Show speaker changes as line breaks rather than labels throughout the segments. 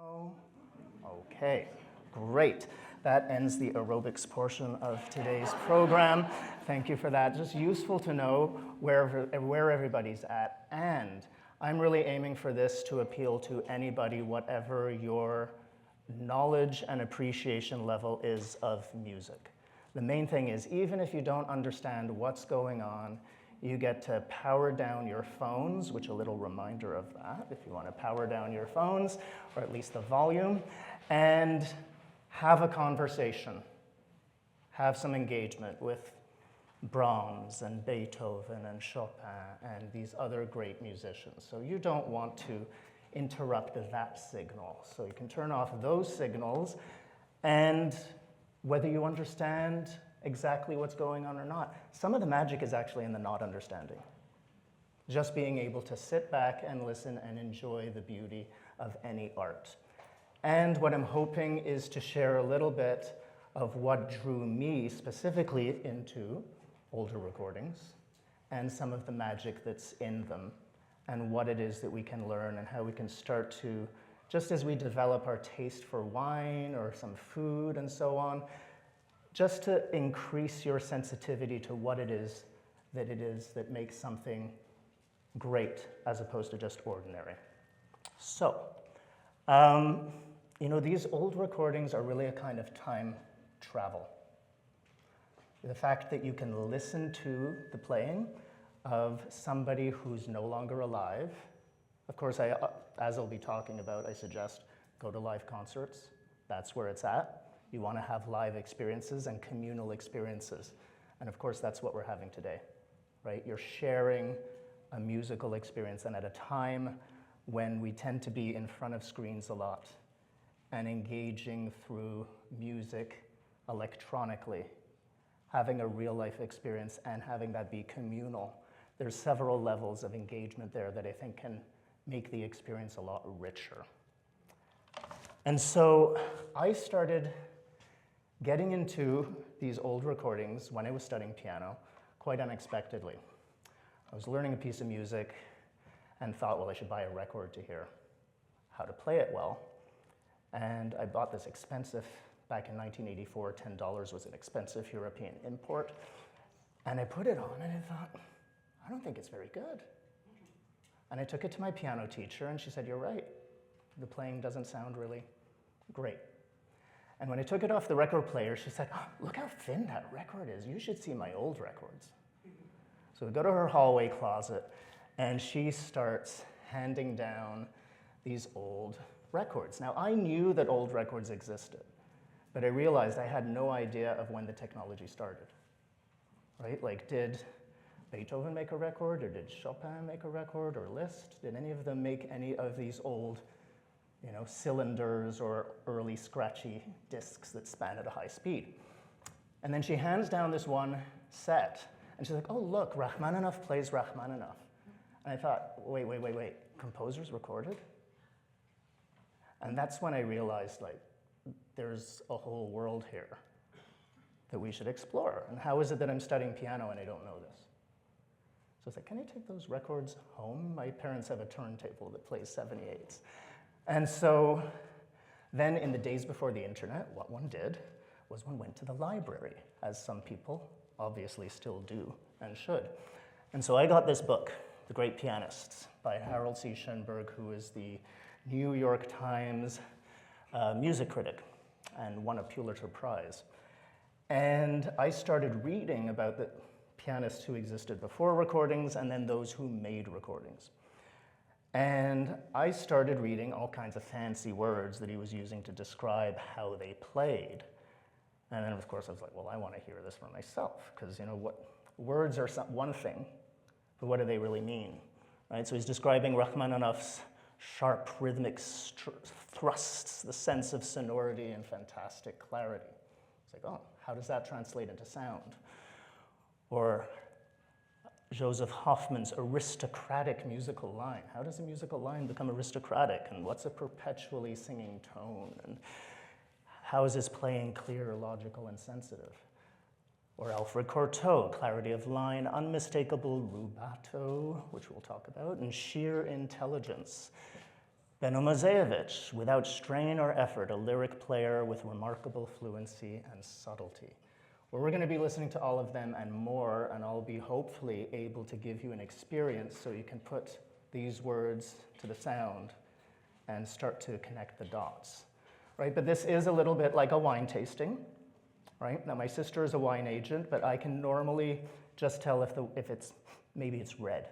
Oh, okay, great. That ends the aerobics portion of today's program. Thank you for that. Just useful to know where everybody's at. And I'm really aiming for this to appeal to anybody, whatever your knowledge and appreciation level is of music. The main thing is, even if you don't understand what's going on, you get to power down your phones, which a little reminder of that, if you want to power down your phones, or at least the volume, and have a conversation. Have some engagement with Brahms and Beethoven and Chopin and these other great musicians. So you don't want to interrupt that signal. So you can turn off those signals, and whether you understand exactly what's going on or not, some of the magic is actually in the not understanding. Just being able to sit back and listen and enjoy the beauty of any art. And what I'm hoping is to share a little bit of what drew me specifically into older recordings and some of the magic that's in them and what it is that we can learn and how we can start to, just as we develop our taste for wine or some food and so on, just to increase your sensitivity to what it is that makes something great as opposed to just ordinary. So, these old recordings are really a kind of time travel. The fact that you can listen to the playing of somebody who's no longer alive. Of course, as I'll be talking about, I suggest go to live concerts. That's where it's at. You want to have live experiences and communal experiences. And of course, that's what we're having today, right? You're sharing a musical experience, and at a time when we tend to be in front of screens a lot and engaging through music electronically, having a real life experience and having that be communal. There's several levels of engagement there that I think can make the experience a lot richer. And so I started getting into these old recordings when I was studying piano quite unexpectedly. I was learning a piece of music and thought, well, I should buy a record to hear how to play it well. And I bought this expensive, back in 1984, $10 was an expensive European import. And I put it on and I thought, I don't think it's very good. And I took it to my piano teacher and she said, you're right. The playing doesn't sound really great. And when I took it off the record player, she said, oh, look how thin that record is. You should see my old records. So we go to her hallway closet, and she starts handing down these old records. Now, I knew that old records existed, but I realized I had no idea of when the technology started, right? Like, did Beethoven make a record, or did Chopin make a record, or Liszt? Did any of them make any of these old cylinders or early scratchy discs that span at a high speed? And then she hands down this one set, and she's like, oh, look, Rachmaninoff plays Rachmaninoff. And I thought, wait, composers recorded? And that's when I realized, like, there's a whole world here that we should explore. And how is it that I'm studying piano and I don't know this? So I was like, can I take those records home? My parents have a turntable that plays 78s. And so then in the days before the internet, what one did was one went to the library, as some people obviously still do and should. And so I got this book, The Great Pianists, by Harold C. Schoenberg, who is the New York Times music critic and won a Pulitzer Prize. And I started reading about the pianists who existed before recordings and then those who made recordings. And I started reading all kinds of fancy words that he was using to describe how they played. And then, of course, I was like, well, I want to hear this for myself, because what words are one thing, but what do they really mean, right? So he's describing Rachmaninoff's sharp rhythmic thrusts, the sense of sonority and fantastic clarity. It's like, oh, how does that translate into sound? Or Joseph Hoffman's aristocratic musical line. How does a musical line become aristocratic? And what's a perpetually singing tone? And how is his playing clear, logical, and sensitive? Or Alfred Cortot, clarity of line, unmistakable rubato, which we'll talk about, and sheer intelligence. Benno Muzewest, without strain or effort, a lyric player with remarkable fluency and subtlety. Well, we're going to be listening to all of them and more, and I'll be hopefully able to give you an experience so you can put these words to the sound and start to connect the dots, right? But this is a little bit like a wine tasting, right? Now, my sister is a wine agent, but I can normally just tell if it's, maybe it's red.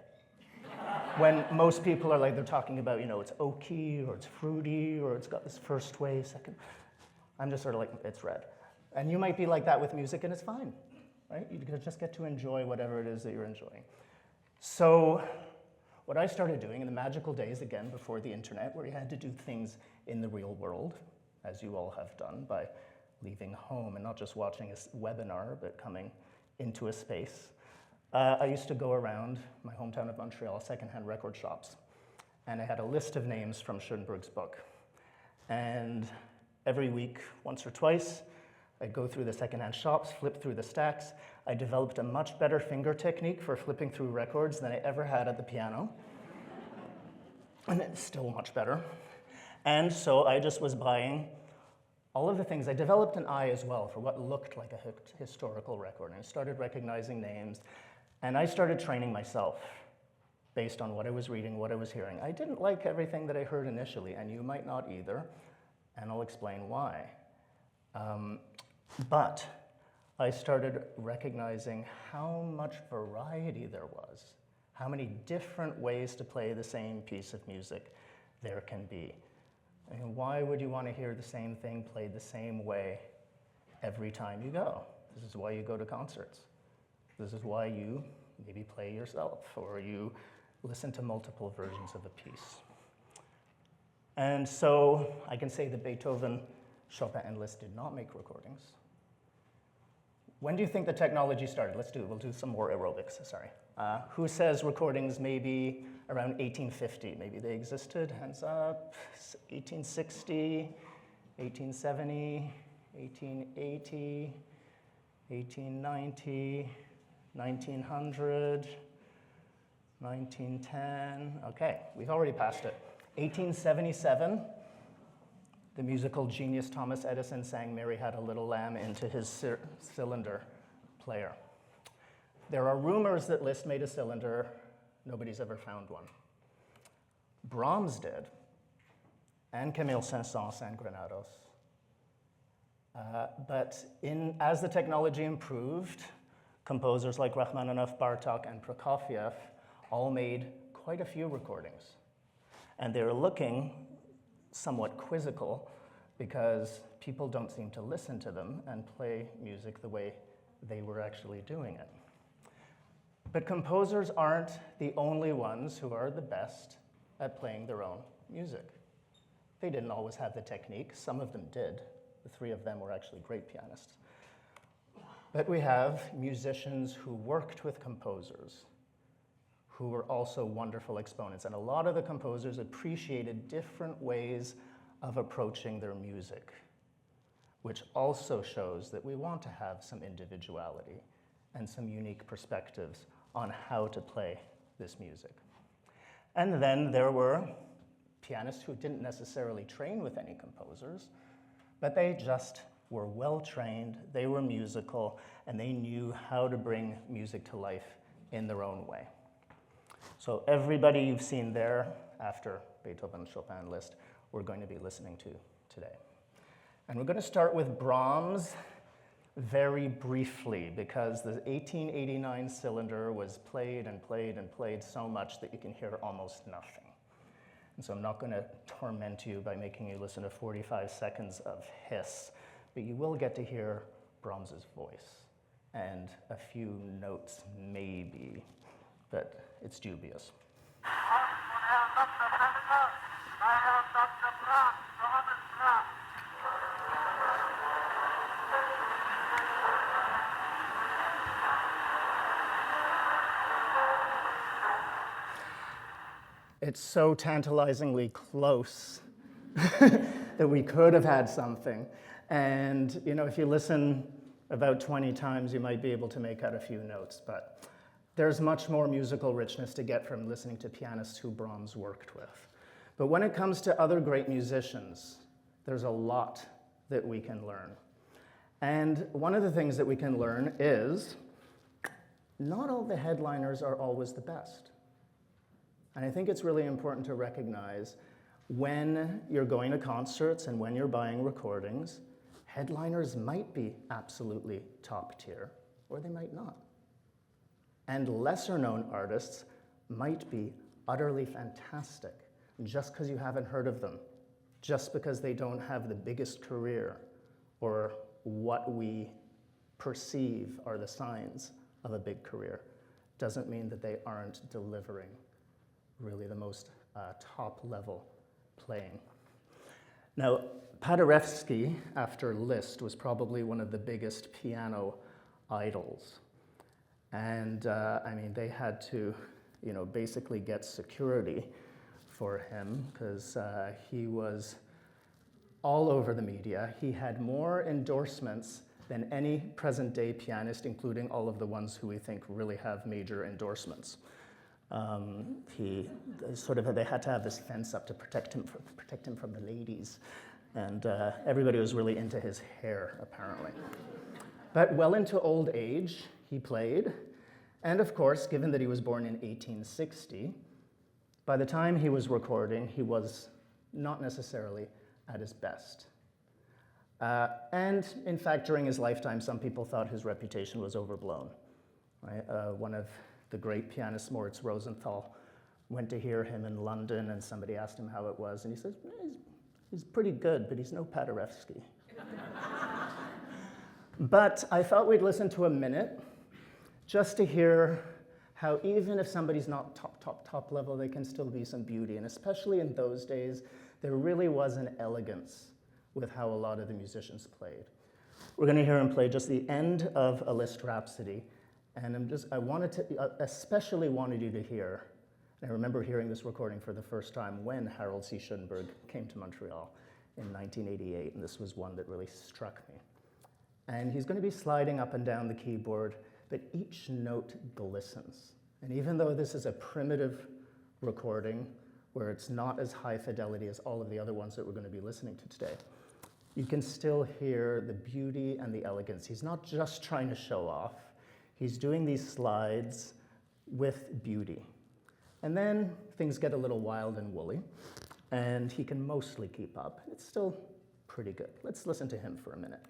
When most people are like, they're talking about, it's oaky, or it's fruity, or it's got this first wave, second. I'm just sort of like, it's red. And you might be like that with music, and it's fine, right? You just get to enjoy whatever it is that you're enjoying. So what I started doing in the magical days, again, before the internet, where you had to do things in the real world, as you all have done, by leaving home and not just watching a webinar, but coming into a space. I used to go around my hometown of Montreal, secondhand record shops, and I had a list of names from Schoenberg's book. And every week, once or twice, I'd go through the secondhand shops, flip through the stacks. I developed a much better finger technique for flipping through records than I ever had at the piano. And it's still much better. And so I just was buying all of the things. I developed an eye as well for what looked like a historical record. And I started recognizing names. And I started training myself based on what I was reading, what I was hearing. I didn't like everything that I heard initially, and you might not either, and I'll explain why. But I started recognizing how much variety there was, how many different ways to play the same piece of music there can be. I mean, why would you want to hear the same thing played the same way every time you go? This is why you go to concerts. This is why you maybe play yourself, or you listen to multiple versions of a piece. And so I can say that Beethoven, Chopin, and Liszt did not make recordings. When do you think the technology started? We'll do some more aerobics, sorry. Who says recordings maybe around 1850? Maybe they existed, hands up. 1860, 1870, 1880, 1890, 1900, 1910. Okay, we've already passed it. 1877, the musical genius Thomas Edison sang Mary Had a Little Lamb into his cylinder player. There are rumors that Liszt made a cylinder. Nobody's ever found one. Brahms did, and Camille Saint-Saëns and Granados. But as the technology improved, composers like Rachmaninoff, Bartók, and Prokofiev all made quite a few recordings. And they're looking somewhat quizzical because people don't seem to listen to them and play music the way they were actually doing it. But composers aren't the only ones who are the best at playing their own music. They didn't always have the technique. Some of them did. The three of them were actually great pianists. But we have musicians who worked with composers who were also wonderful exponents. And a lot of the composers appreciated different ways of approaching their music, which also shows that we want to have some individuality and some unique perspectives on how to play this music. And then there were pianists who didn't necessarily train with any composers, but they just were well-trained, they were musical, and they knew how to bring music to life in their own way. So everybody you've seen there after Beethoven, Chopin, Liszt, we're going to be listening to today. And we're going to start with Brahms very briefly, because the 1889 cylinder was played and played and played so much that you can hear almost nothing. And so I'm not going to torment you by making you listen to 45 seconds of hiss, but you will get to hear Brahms's voice and a few notes maybe, but it's dubious. It's so tantalizingly close that we could have had something. And if you listen about 20 times, you might be able to make out a few notes, but there's much more musical richness to get from listening to pianists who Brahms worked with. But when it comes to other great musicians, there's a lot that we can learn. And one of the things that we can learn is not all the headliners are always the best. And I think it's really important to recognize when you're going to concerts and when you're buying recordings, headliners might be absolutely top tier, or they might not. And lesser known artists might be utterly fantastic just because you haven't heard of them, just because they don't have the biggest career or what we perceive are the signs of a big career. Doesn't mean that they aren't delivering really the most top level playing. Now, Paderewski, after Liszt, was probably one of the biggest piano idols. And I mean, they had to, basically get security for him because he was all over the media. He had more endorsements than any present-day pianist, including all of the ones who we think really have major endorsements. They had to have this fence up to protect him from the ladies. And everybody was really into his hair, apparently. But well into old age, he played. And of course, given that he was born in 1860, by the time he was recording, he was not necessarily at his best. And in fact, during his lifetime, some people thought his reputation was overblown. Right? One of the great pianists, Moritz Rosenthal, went to hear him in London, and somebody asked him how it was, and he says, he's pretty good, but he's no Paderewski. But I thought we'd listen to a minute just to hear how even if somebody's not top level, they can still be some beauty. And especially in those days, there really was an elegance with how a lot of the musicians played. We're going to hear him play just the end of a Liszt Rhapsody. And especially wanted you to hear, and I remember hearing this recording for the first time when Harold C. Schoenberg came to Montreal in 1988, and this was one that really struck me. And he's going to be sliding up and down the keyboard, but each note glistens. And even though this is a primitive recording, where it's not as high fidelity as all of the other ones that we're going to be listening to today, you can still hear the beauty and the elegance. He's not just trying to show off. He's doing these slides with beauty. And then things get a little wild and woolly, and he can mostly keep up. It's still pretty good. Let's listen to him for a minute.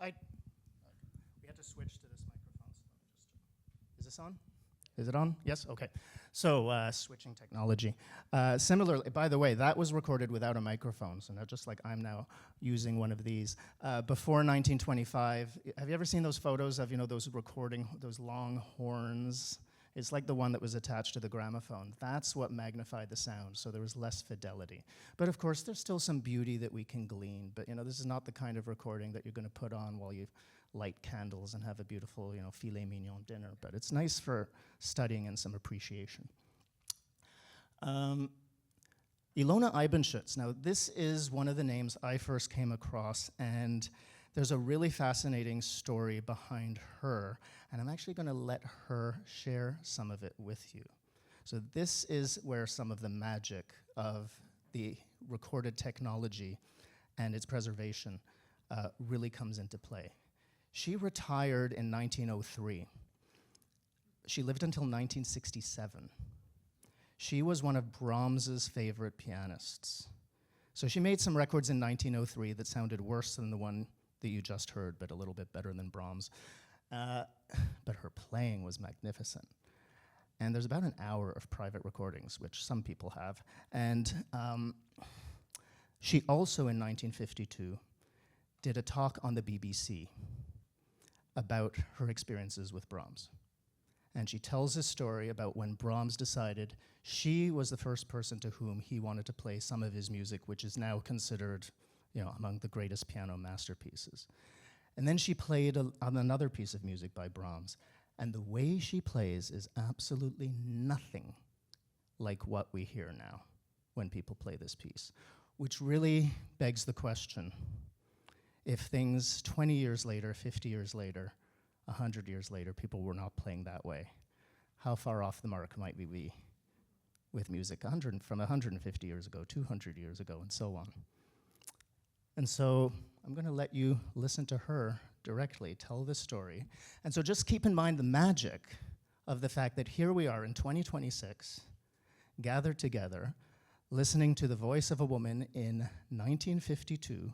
We had to switch to this microphone. Is this on? Is it on? Yes? Okay. So switching technology. Similarly, by the way, that was recorded without a microphone, so not just like I'm now using one of these. Before 1925, have you ever seen those photos of, those long horns? It's like the one that was attached to the gramophone. That's what magnified the sound, so there was less fidelity. But of course, there's still some beauty that we can glean, but this is not the kind of recording that you're going to put on while you light candles and have a beautiful, filet mignon dinner, but it's nice for studying and some appreciation. Ilona Ibenschutz. Now, this is one of the names I first came across, and there's a really fascinating story behind her, and I'm actually going to let her share some of it with you. So this is where some of the magic of the recorded technology and its preservation really comes into play. She retired in 1903. She lived until 1967. She was one of Brahms's favorite pianists. So she made some records in 1903 that sounded worse than the one that you just heard, but a little bit better than Brahms. But her playing was magnificent. And there's about an hour of private recordings, which some people have. And she also, in 1952, did a talk on the BBC about her experiences with Brahms. And she tells a story about when Brahms decided she was the first person to whom he wanted to play some of his music, which is now considered, among the greatest piano masterpieces. And then she played on another piece of music by Brahms, and the way she plays is absolutely nothing like what we hear now when people play this piece, which really begs the question, if things 20 years later, 50 years later, 100 years later, people were not playing that way, how far off the mark might we be with music from 150 years ago, 200 years ago, and so on? And so I'm going to let you listen to her directly tell this story. And so just keep in mind the magic of the fact that here we are in 2026, gathered together, listening to the voice of a woman in 1952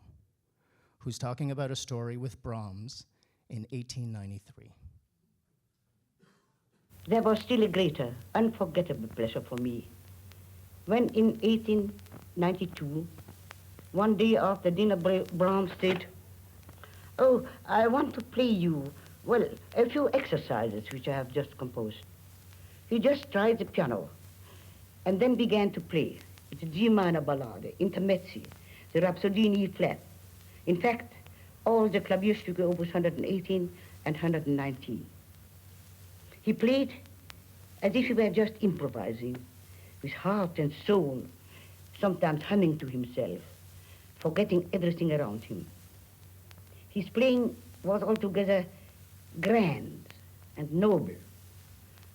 who's talking about a story with Brahms in 1893.
There was still a greater, unforgettable pleasure for me when in 1892, one day after dinner, Brahms said, "Oh, I want to play you, well, a few exercises which I have just composed." He just tried the piano and then began to play the G minor ballade, intermezzi, the Rhapsody in E flat. In fact, all the Klavierstücke opus 118 and 119. He played as if he were just improvising, with heart and soul, sometimes humming to himself, forgetting everything around him. His playing was altogether grand and noble,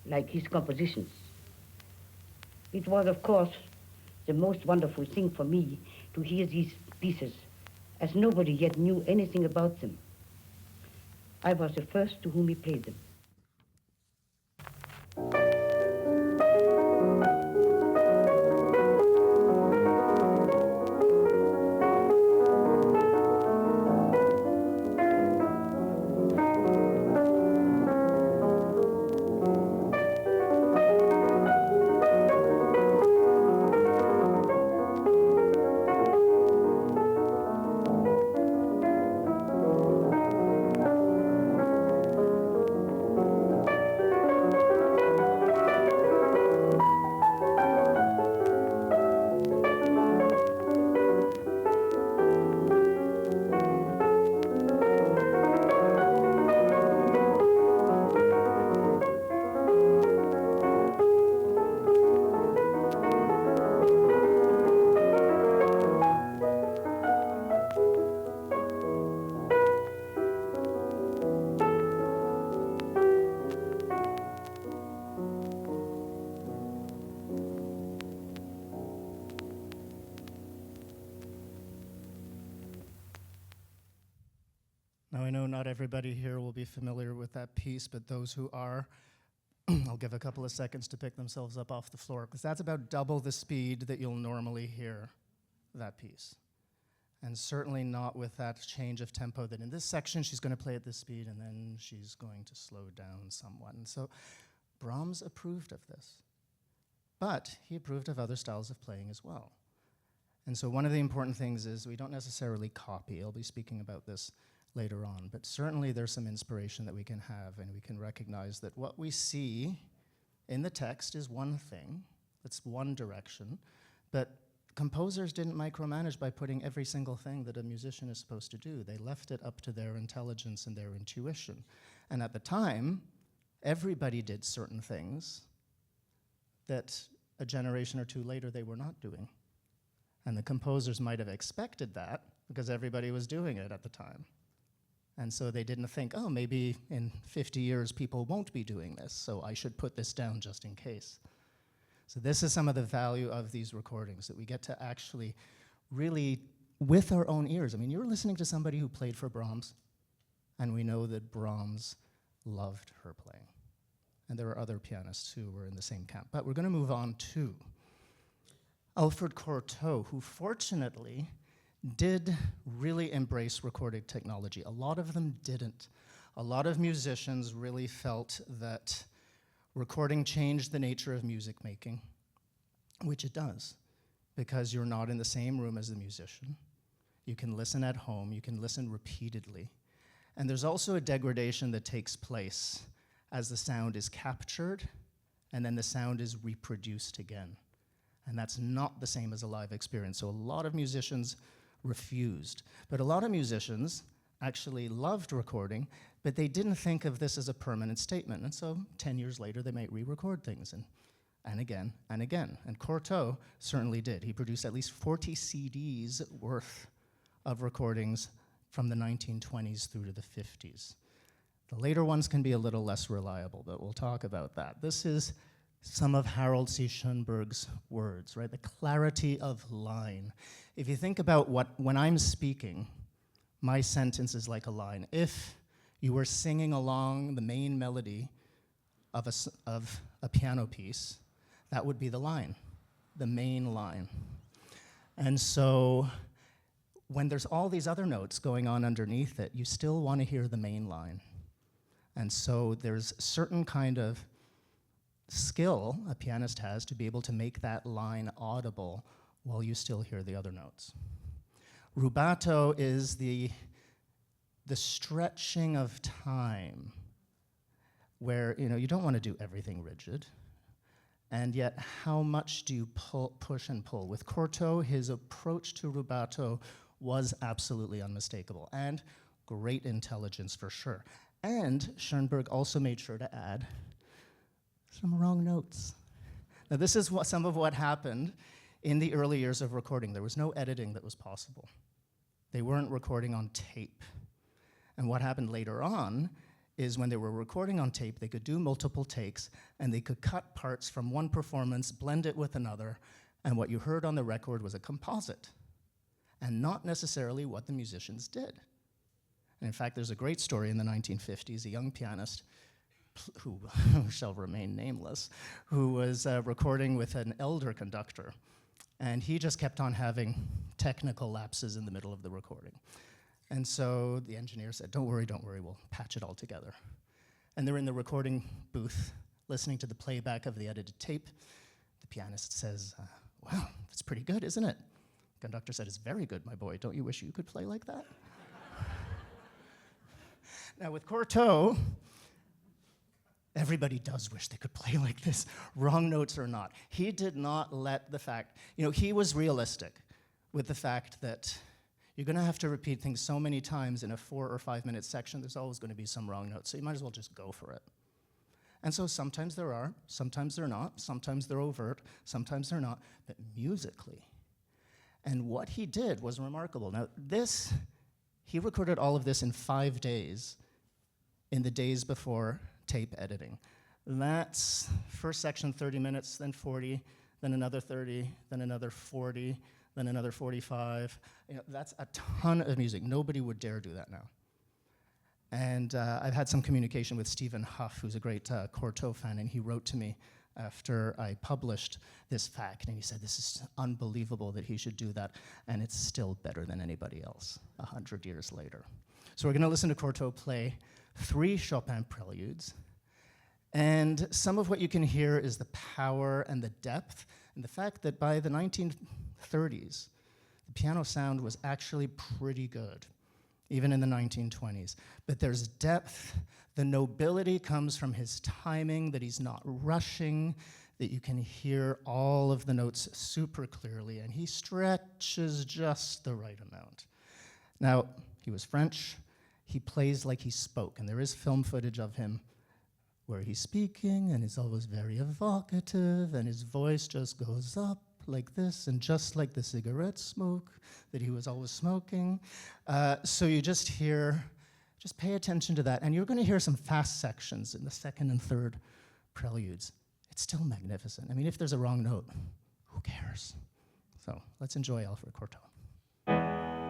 like his compositions. It was, of course, the most wonderful thing for me to hear these pieces, as nobody yet knew anything about them. I was the first to whom he played them.
Now, I know not everybody here will be familiar with that piece, but those who are, I'll give a couple of seconds to pick themselves up off the floor, because that's about double the speed that you'll normally hear that piece. And certainly not with that change of tempo that in this section she's going to play at this speed and then she's going to slow down somewhat. And so Brahms approved of this, but he approved of other styles of playing as well. And so one of the important things is we don't necessarily copy. I'll be speaking about this later on, but certainly there's some inspiration that we can have, and we can recognize that what we see in the text is one thing, it's one direction, but composers didn't micromanage by putting every single thing that a musician is supposed to do. They left it up to their intelligence and their intuition. And at the time, everybody did certain things that a generation or two later they were not doing. And the composers might have expected that because everybody was doing it at the time. And so they didn't think, oh, maybe in 50 years people won't be doing this, so I should put this down just in case. So this is some of the value of these recordings, that we get to actually really with our own ears. I mean, you're listening to somebody who played for Brahms, and we know that Brahms loved her playing. And there are other pianists who were in the same camp. But we're going to move on to Alfred Cortot, who fortunately did really embrace recording technology. A lot of them didn't. A lot of musicians really felt that recording changed the nature of music making, which it does, because you're not in the same room as the musician. You can listen at home, you can listen repeatedly. And there's also a degradation that takes place as the sound is captured and then the sound is reproduced again. And that's not the same as a live experience. So a lot of musicians refused. But a lot of musicians actually loved recording, but they didn't think of this as a permanent statement. And so 10 years later, they might re-record things and again and again. And Cortot certainly did. He produced at least 40 CDs worth of recordings from the 1920s through to the 50s. The later ones can be a little less reliable, but we'll talk about that. This is some of Harold C. Schoenberg's words, right? The clarity of line. If you think about when I'm speaking, my sentence is like a line. If you were singing along the main melody of a piano piece, that would be the line, the main line. And so when there's all these other notes going on underneath it, you still want to hear the main line. And so there's certain kind of skill a pianist has to be able to make that line audible while you still hear the other notes. Rubato is the stretching of time, where you don't want to do everything rigid, and yet how much do you push and pull? With Cortot, his approach to rubato was absolutely unmistakable, and great intelligence for sure. And Schoenberg also made sure to add some wrong notes. Now this is some of what happened in the early years of recording. There was no editing that was possible. They weren't recording on tape. And what happened later on is when they were recording on tape, they could do multiple takes, and they could cut parts from one performance, blend it with another, and what you heard on the record was a composite, and not necessarily what the musicians did. And in fact, there's a great story in the 1950s, a young pianist who shall remain nameless, who was recording with an elder conductor, and he just kept on having technical lapses in the middle of the recording. And so the engineer said, don't worry, we'll patch it all together. And they're in the recording booth listening to the playback of the edited tape. The pianist says, wow, that's pretty good, isn't it? The conductor said, it's very good, my boy. Don't you wish you could play like that? Now with Cortot, everybody does wish they could play like this, wrong notes or not. He did not let the fact, he was realistic with the fact that you're going to have to repeat things so many times in a 4 or 5 minute section, there's always going to be some wrong notes, so you might as well just go for it. And so sometimes there are, sometimes they're not, sometimes they're overt, sometimes they're not, but musically. And what he did was remarkable. Now he recorded all of this in 5 days, in the days before tape editing. That's first section 30 minutes, then 40, then another 30, then another 40, then another 45. That's a ton of music. Nobody would dare do that now. And I've had some communication with Stephen Huff, who's a great Cortot fan, and he wrote to me after I published this fact, and he said, this is unbelievable that he should do that, and it's still better than anybody else 100 years later. So we're going to listen to Cortot play 3 Chopin preludes, and some of what you can hear is the power and the depth, and the fact that by the 1930s, the piano sound was actually pretty good, even in the 1920s. But there's depth. The nobility comes from his timing, that he's not rushing, that you can hear all of the notes super clearly, and he stretches just the right amount. Now, he was French. He plays like he spoke, and there is film footage of him where he's speaking, and he's always very evocative, and his voice just goes up like this, and just like the cigarette smoke that he was always smoking. So you just pay attention to that, and you're going to hear some fast sections in the second and third preludes. It's still magnificent. I mean, if there's a wrong note, who cares? So let's enjoy Alfred Cortot.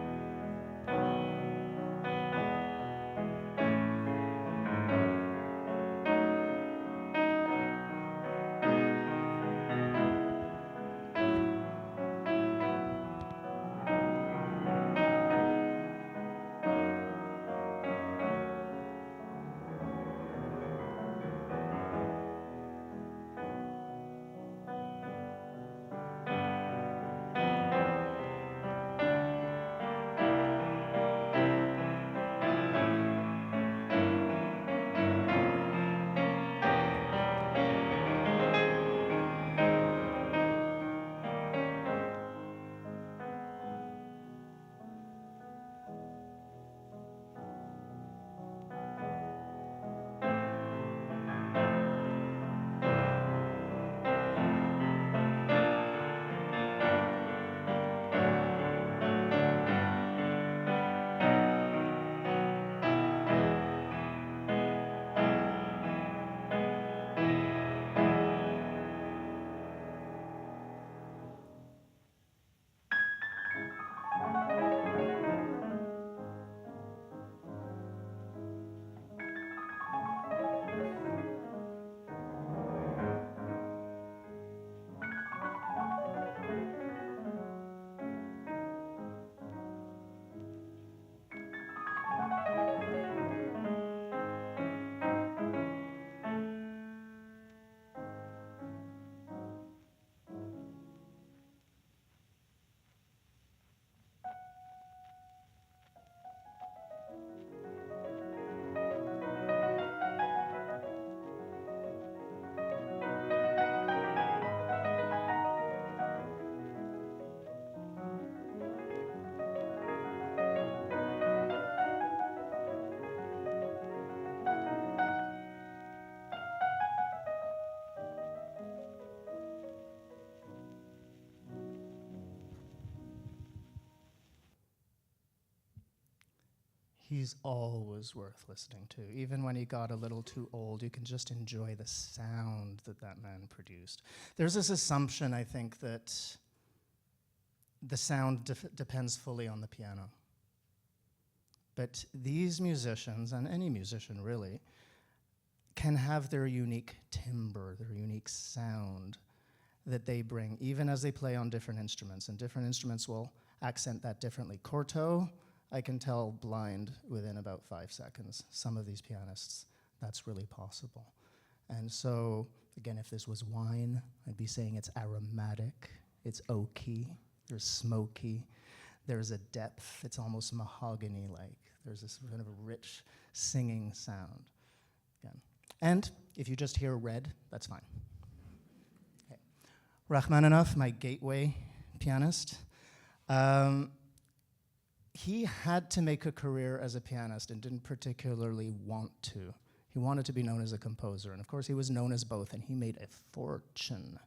he's always worth listening to. Even when he got a little too old, you can just enjoy the sound that that man produced. There's this assumption, I think, that the sound depends fully on the piano. But these musicians, and any musician really, can have their unique timbre, their unique sound that they bring, even as they play on different instruments. And different instruments will accent that differently. Cortot, I can tell blind within about 5 seconds. Some of these pianists, that's really possible. And so, again, if this was wine, I'd be saying it's aromatic, it's oaky, there's smoky, there's a depth, it's almost mahogany-like. There's this kind of rich singing sound. Again. And if you just hear red, that's fine. Okay. Rachmaninoff, my gateway pianist. He had to make a career as a pianist and didn't particularly want to. He wanted to be known as a composer, and of course he was known as both, and he made a fortune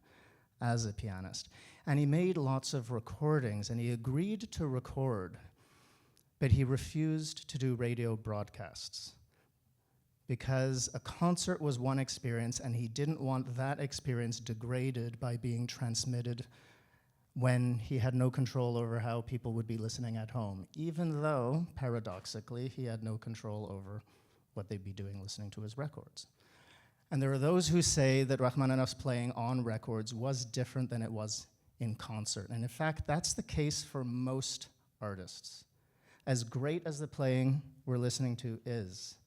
as a pianist. And he made lots of recordings, and he agreed to record, but he refused to do radio broadcasts because a concert was one experience, and he didn't want that experience degraded by being transmitted when he had no control over how people would be listening at home, even though, paradoxically, he had no control over what they'd be doing listening to his records. And there are those who say that Rachmaninoff's playing on records was different than it was in concert. And in fact, that's the case for most artists. As great as the playing we're listening to is,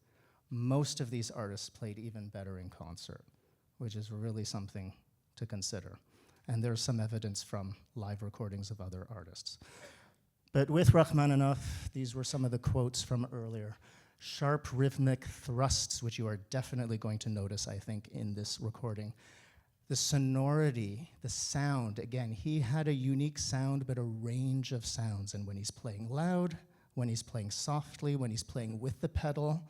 most of these artists played even better in concert, which is really something to consider. And there's some evidence from live recordings of other artists. But with Rachmaninoff, these were some of the quotes from earlier. Sharp rhythmic thrusts, which you are definitely going to notice, I think, in this recording. The sonority, the sound, again, he had a unique sound, but a range of sounds. And when he's playing loud, when he's playing softly, when he's playing with the pedal,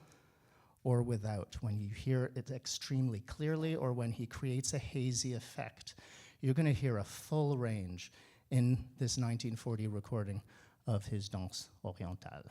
or without, when you hear it extremely clearly, or when he creates a hazy effect. You're going to hear a full range in this 1940 recording of his Danse Orientale.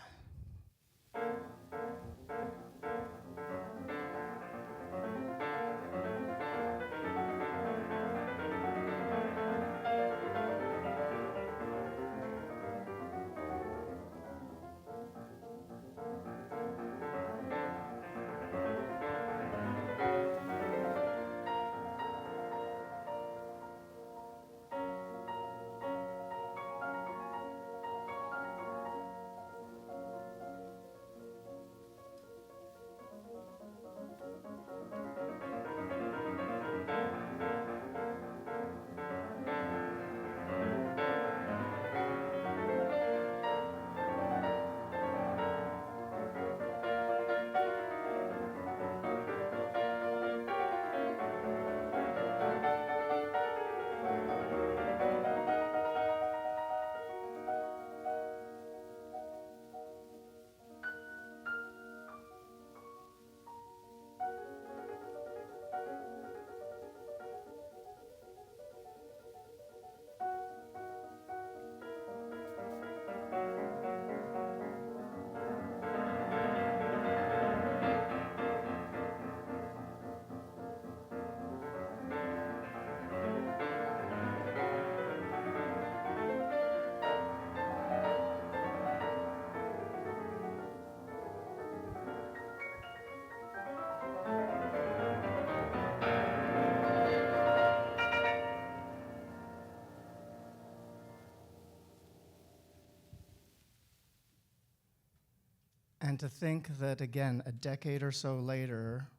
And to think that, again, a decade or so later,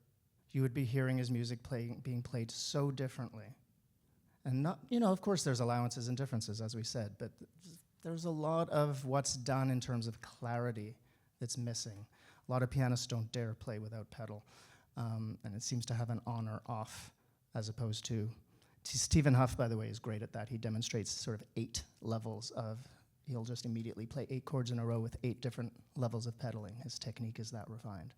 you would be hearing his music being played so differently. And not, of course there's allowances and differences, as we said, but there's a lot of what's done in terms of clarity that's missing. A lot of pianists don't dare play without pedal, and it seems to have an on or off, as opposed to Stephen Huff, by the way, is great at that. He demonstrates sort of 8 levels of, he'll just immediately play 8 chords in a row with 8 different levels of pedaling. His technique is that refined.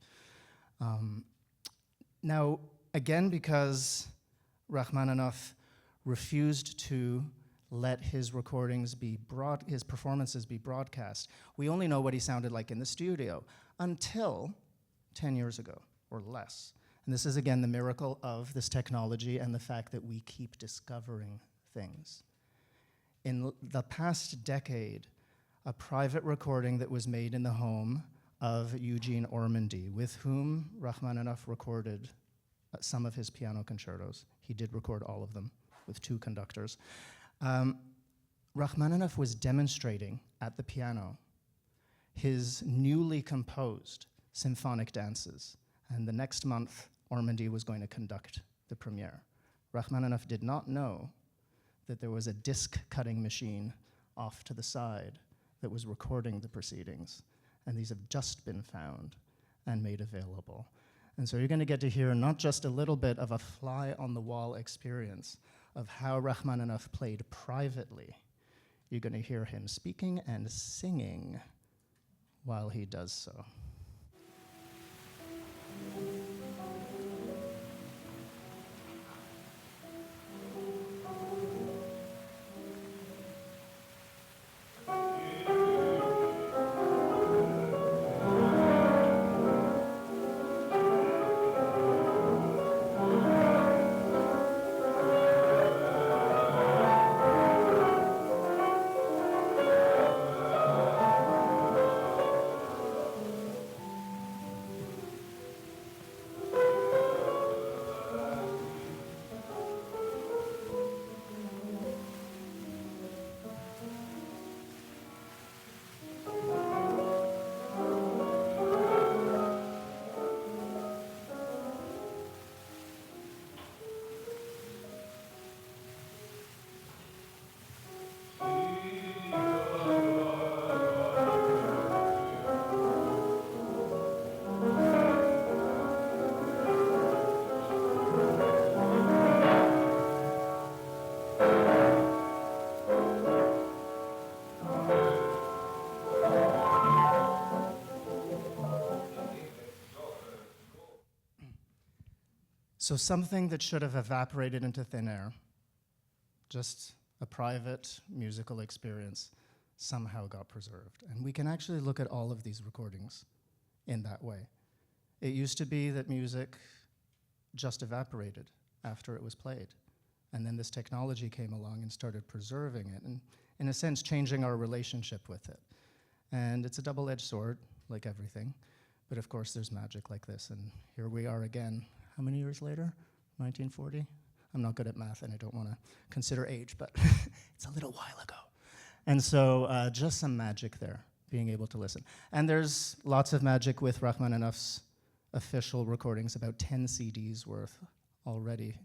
Now, again, because Rachmaninoff refused to let his recordings be his performances be broadcast. We only know what he sounded like in the studio until 10 years ago or less. And this is again the miracle of this technology and the fact that we keep discovering things. In the past decade, a private recording that was made in the home of Eugene Ormandy, with whom Rachmaninoff recorded some of his piano concertos. He did record all of them with 2 conductors. Rachmaninoff was demonstrating at the piano his newly composed symphonic dances, and the next month, Ormandy was going to conduct the premiere. Rachmaninoff did not know that there was a disc-cutting machine off to the side that was recording the proceedings, and these have just been found and made available. And so you're going to get to hear not just a little bit of a fly-on-the-wall experience of how Rachmaninoff played privately. You're going to hear him speaking and singing while he does so. So something that should have evaporated into thin air, just a private musical experience, somehow got preserved. And we can actually look at all of these recordings in that way. It used to be that music just evaporated after it was played. And then this technology came along and started preserving it, and in a sense, changing our relationship with it. And it's a double-edged sword, like everything. But of course, there's magic like this. And here we are again. How many years later? 1940? I'm not good at math, and I don't want to consider age, but it's a little while ago. And so just some magic there, being able to listen. And there's lots of magic with Rachmaninoff's official recordings, about 10 CDs worth already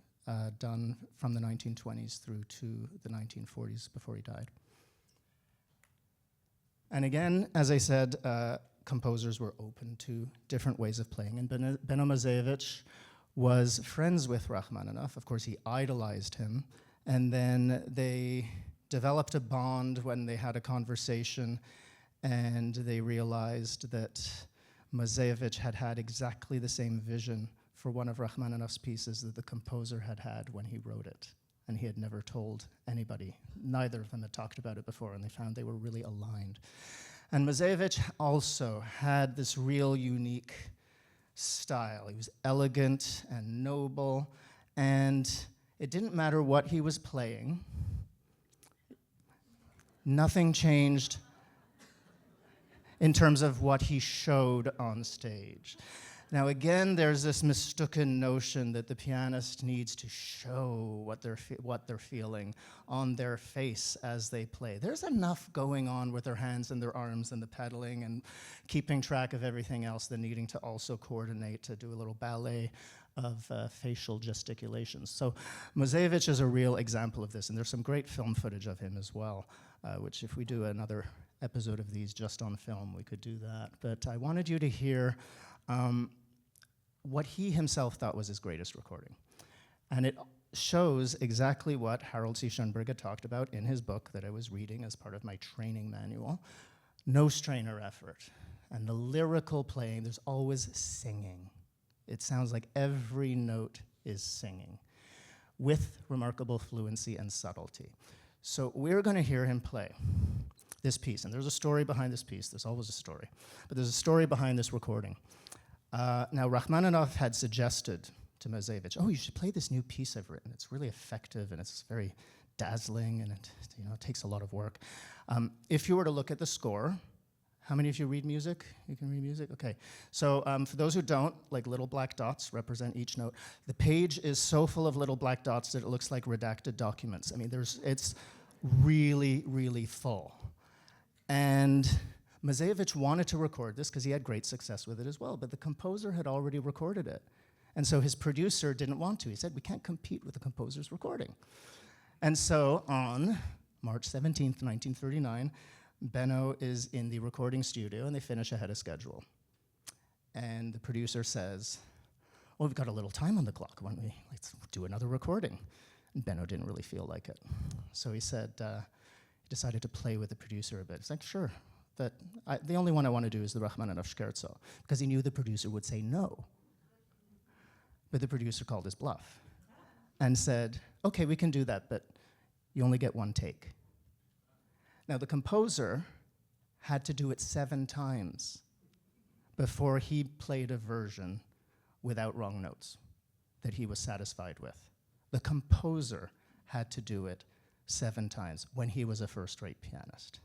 done from the 1920s through to the 1940s before he died. And again, as I said, composers were open to different ways of playing. And Benno Muzewest was friends with Rachmaninoff. Of course, he idolized him. And then they developed a bond when they had a conversation, and they realized that Muzewest had had exactly the same vision for one of Rachmaninoff's pieces that the composer had had when he wrote it. And he had never told anybody. Neither of them had talked about it before, and they found they were really aligned. And Muzewest also had this real unique style. He was elegant and noble, and it didn't matter what he was playing. Nothing changed in terms of what he showed on stage. Now again, there's this mistaken notion that the pianist needs to show what they're feeling on their face as they play. There's enough going on with their hands and their arms and the pedaling and keeping track of everything else than needing to also coordinate to do a little ballet of facial gesticulations. So Muzewest is a real example of this, and there's some great film footage of him as well, which if we do another episode of these just on film, we could do that. But I wanted you to hear what he himself thought was his greatest recording. And it shows exactly what Harold C. Schoenberg had talked about in his book that I was reading as part of my training manual, no strain or effort. And the lyrical playing, there's always singing. It sounds like every note is singing with remarkable fluency and subtlety. So we're going to hear him play this piece. And there's a story behind this piece. There's always a story. But there's a story behind this recording. Now, Rachmaninoff had suggested to Muzewest, oh, you should play this new piece I've written. It's really effective, and it's very dazzling, and it takes a lot of work. If you were to look at the score, how many of you read music? You can read music? Okay. So for those who don't, like little black dots represent each note. The page is so full of little black dots that it looks like redacted documents. I mean, it's really, really full. And Muzewest wanted to record this because he had great success with it as well, but the composer had already recorded it. And so his producer didn't want to. He said, we can't compete with the composer's recording. And so on March 17th, 1939, Benno is in the recording studio, and they finish ahead of schedule. And the producer says, well, we've got a little time on the clock. Why don't we let's do another recording? And Benno didn't really feel like it. So he said, he decided to play with the producer a bit. He's like, sure, but the only one I want to do is the Rachmaninoff Scherzo, because he knew the producer would say no. But the producer called his bluff and said, okay, we can do that, but you only get one take. Now, the composer had to do it 7 times before he played a version without wrong notes that he was satisfied with. The composer had to do it 7 times when he was a first-rate pianist.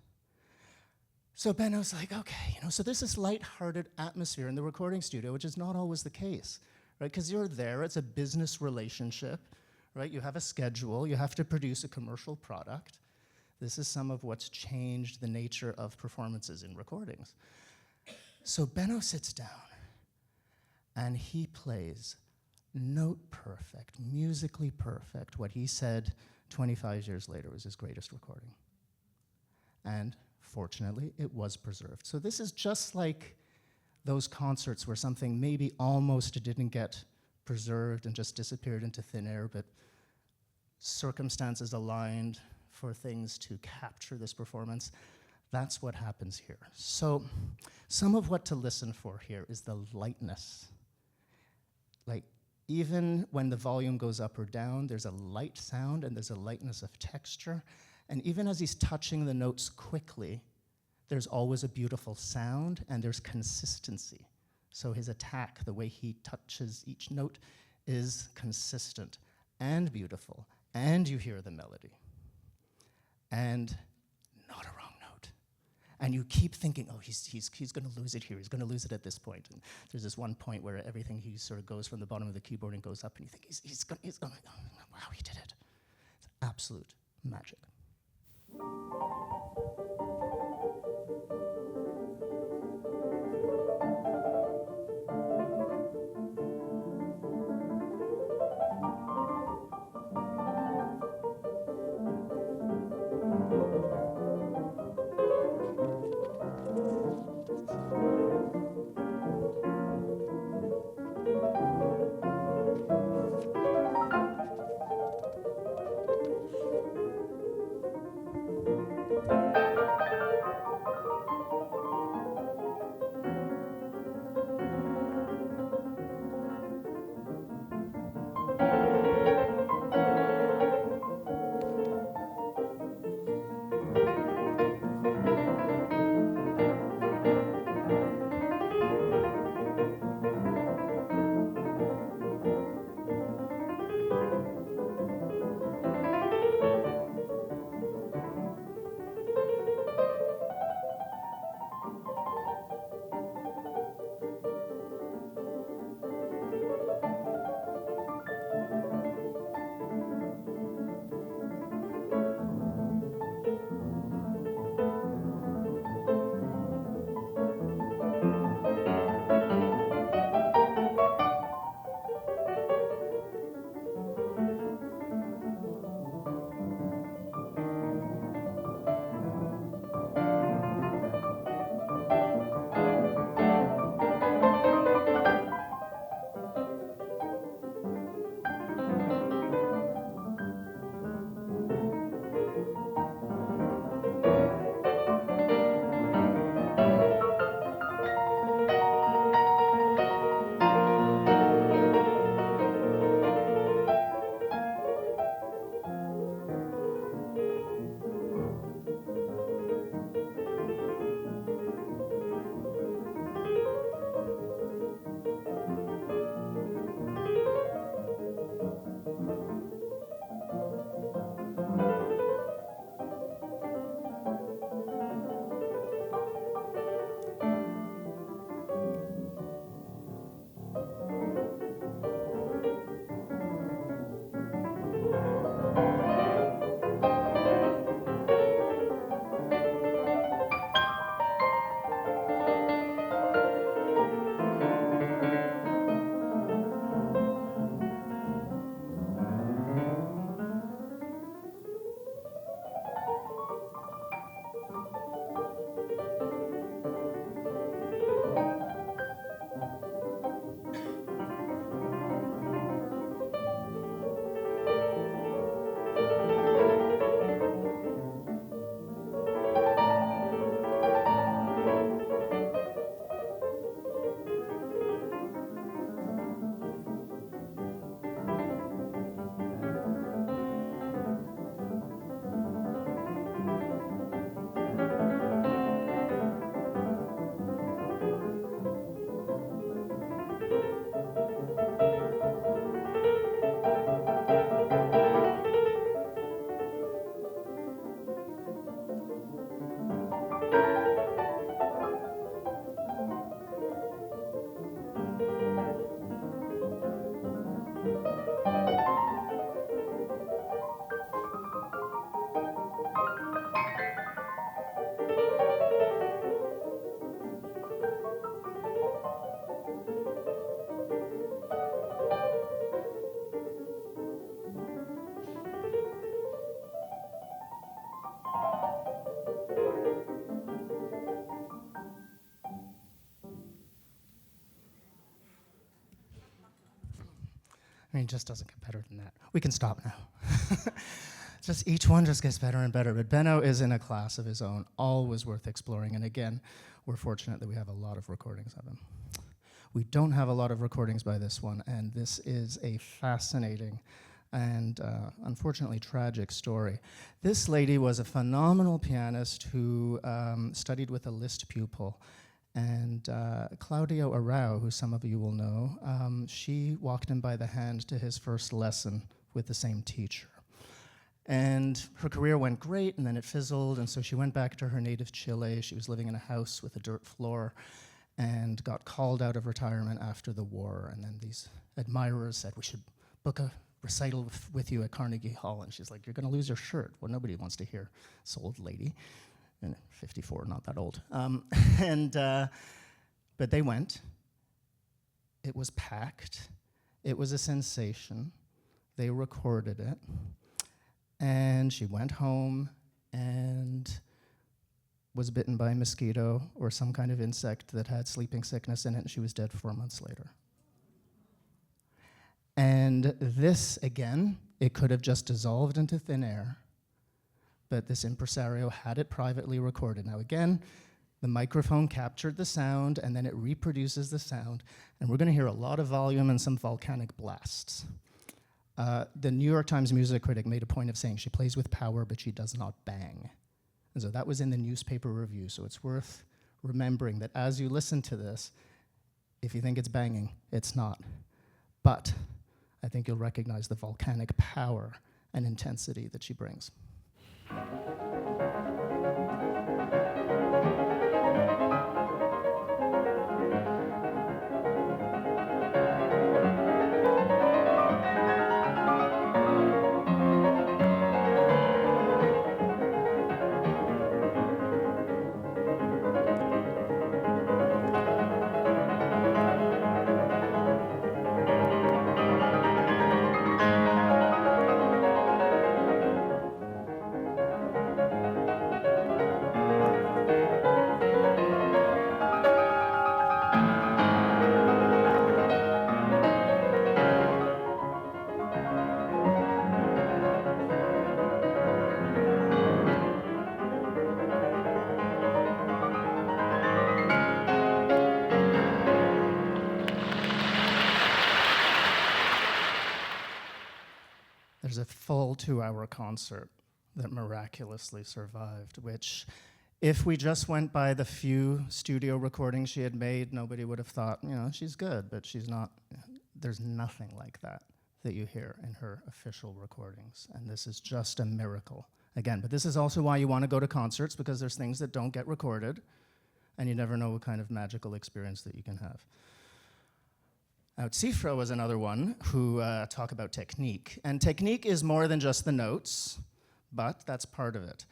So Benno's like, okay, so there's this lighthearted atmosphere in the recording studio, which is not always the case, right? Because you're there, it's a business relationship, right? You have a schedule, you have to produce a commercial product. This is some of what's changed the nature of performances in recordings. So Benno sits down, and he plays note perfect, musically perfect, what he said 25 years later was his greatest recording. And fortunately, it was preserved. So this is just like those concerts where something maybe almost didn't get preserved and just disappeared into thin air, but circumstances aligned for things to capture this performance. That's what happens here. So some of what to listen for here is the lightness. Like, even when the volume goes up or down, there's a light sound and there's a lightness of texture. And even as he's touching the notes quickly, there's always a beautiful sound and there's consistency. So his attack, the way he touches each note, is consistent and beautiful, and you hear the melody. And not a wrong note. And you keep thinking, oh, he's going to lose it here. He's going to lose it at this point. And there's this one point where everything he sort of goes from the bottom of the keyboard and goes up, and you think he's going. Oh, wow, he did it. It's absolute magic. I mean, it just doesn't get better than that. We can stop now. Just each one just gets better and better. But Benno is in a class of his own, always worth exploring. And again, we're fortunate that we have a lot of recordings of him. We don't have a lot of recordings by this one, and this is a fascinating and unfortunately tragic story. This lady was a phenomenal pianist who studied with a Liszt pupil. And Claudio Arau, who some of you will know, she walked him by the hand to his first lesson with the same teacher. And her career went great, and then it fizzled, and so she went back to her native Chile. She was living in a house with a dirt floor and got called out of retirement after the war. And then these admirers said, we should book a recital with you at Carnegie Hall. And she's like, you're going to lose your shirt. Well, nobody wants to hear this old lady. And 54, not that old. But they went. It was packed. It was a sensation. They recorded it. And she went home and was bitten by a mosquito or some kind of insect that had sleeping sickness in it, and she was dead 4 months later. And this, again, it could have just dissolved into thin air, but this impresario had it privately recorded. Now again, the microphone captured the sound, and then it reproduces the sound, and we're gonna hear a lot of volume and some volcanic blasts. The New York Times music critic made a point of saying she plays with power, but she does not bang. And so that was in the newspaper review, so it's worth remembering that as you listen to this, if you think it's banging, it's not. But I think you'll recognize the volcanic power and intensity that she brings. There's a full 2-hour concert that miraculously survived, which if we just went by the few studio recordings she had made, nobody would have thought, you know, she's good, but she's not. There's nothing like that you hear in her official recordings, and this is just a miracle. Again, but this is also why you want to go to concerts, because there's things that don't get recorded, and you never know what kind of magical experience that you can have. Now, Cifra was another one who talk about technique. And technique is more than just the notes, but that's part of it.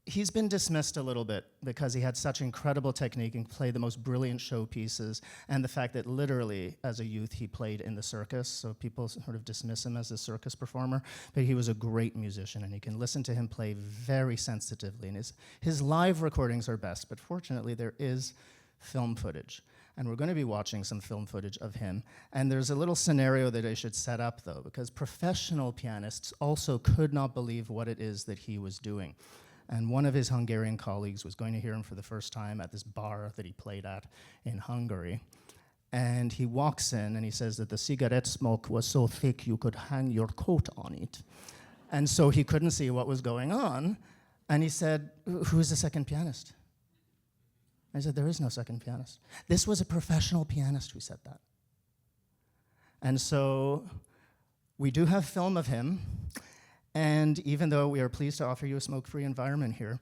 He's been dismissed a little bit because he had such incredible technique and played the most brilliant showpieces, and the fact that literally, as a youth, he played in the circus, so people sort of dismiss him as a circus performer, but he was a great musician, and you can listen to him play very sensitively. And his live recordings are best, but fortunately, there is film footage. And we're going to be watching some film footage of him. And there's a little scenario that I should set up, though, because professional pianists also could not believe what it is that he was doing. And one of his Hungarian colleagues was going to hear him for the first time at this bar that he played at in Hungary. And he walks in and he says that the cigarette smoke was so thick you could hang your coat on it. And so he couldn't see what was going on. And he said, who's the second pianist? I said, there is no second pianist. This was a professional pianist who said that. And so we do have film of him, and even though we are pleased to offer you a smoke-free environment here,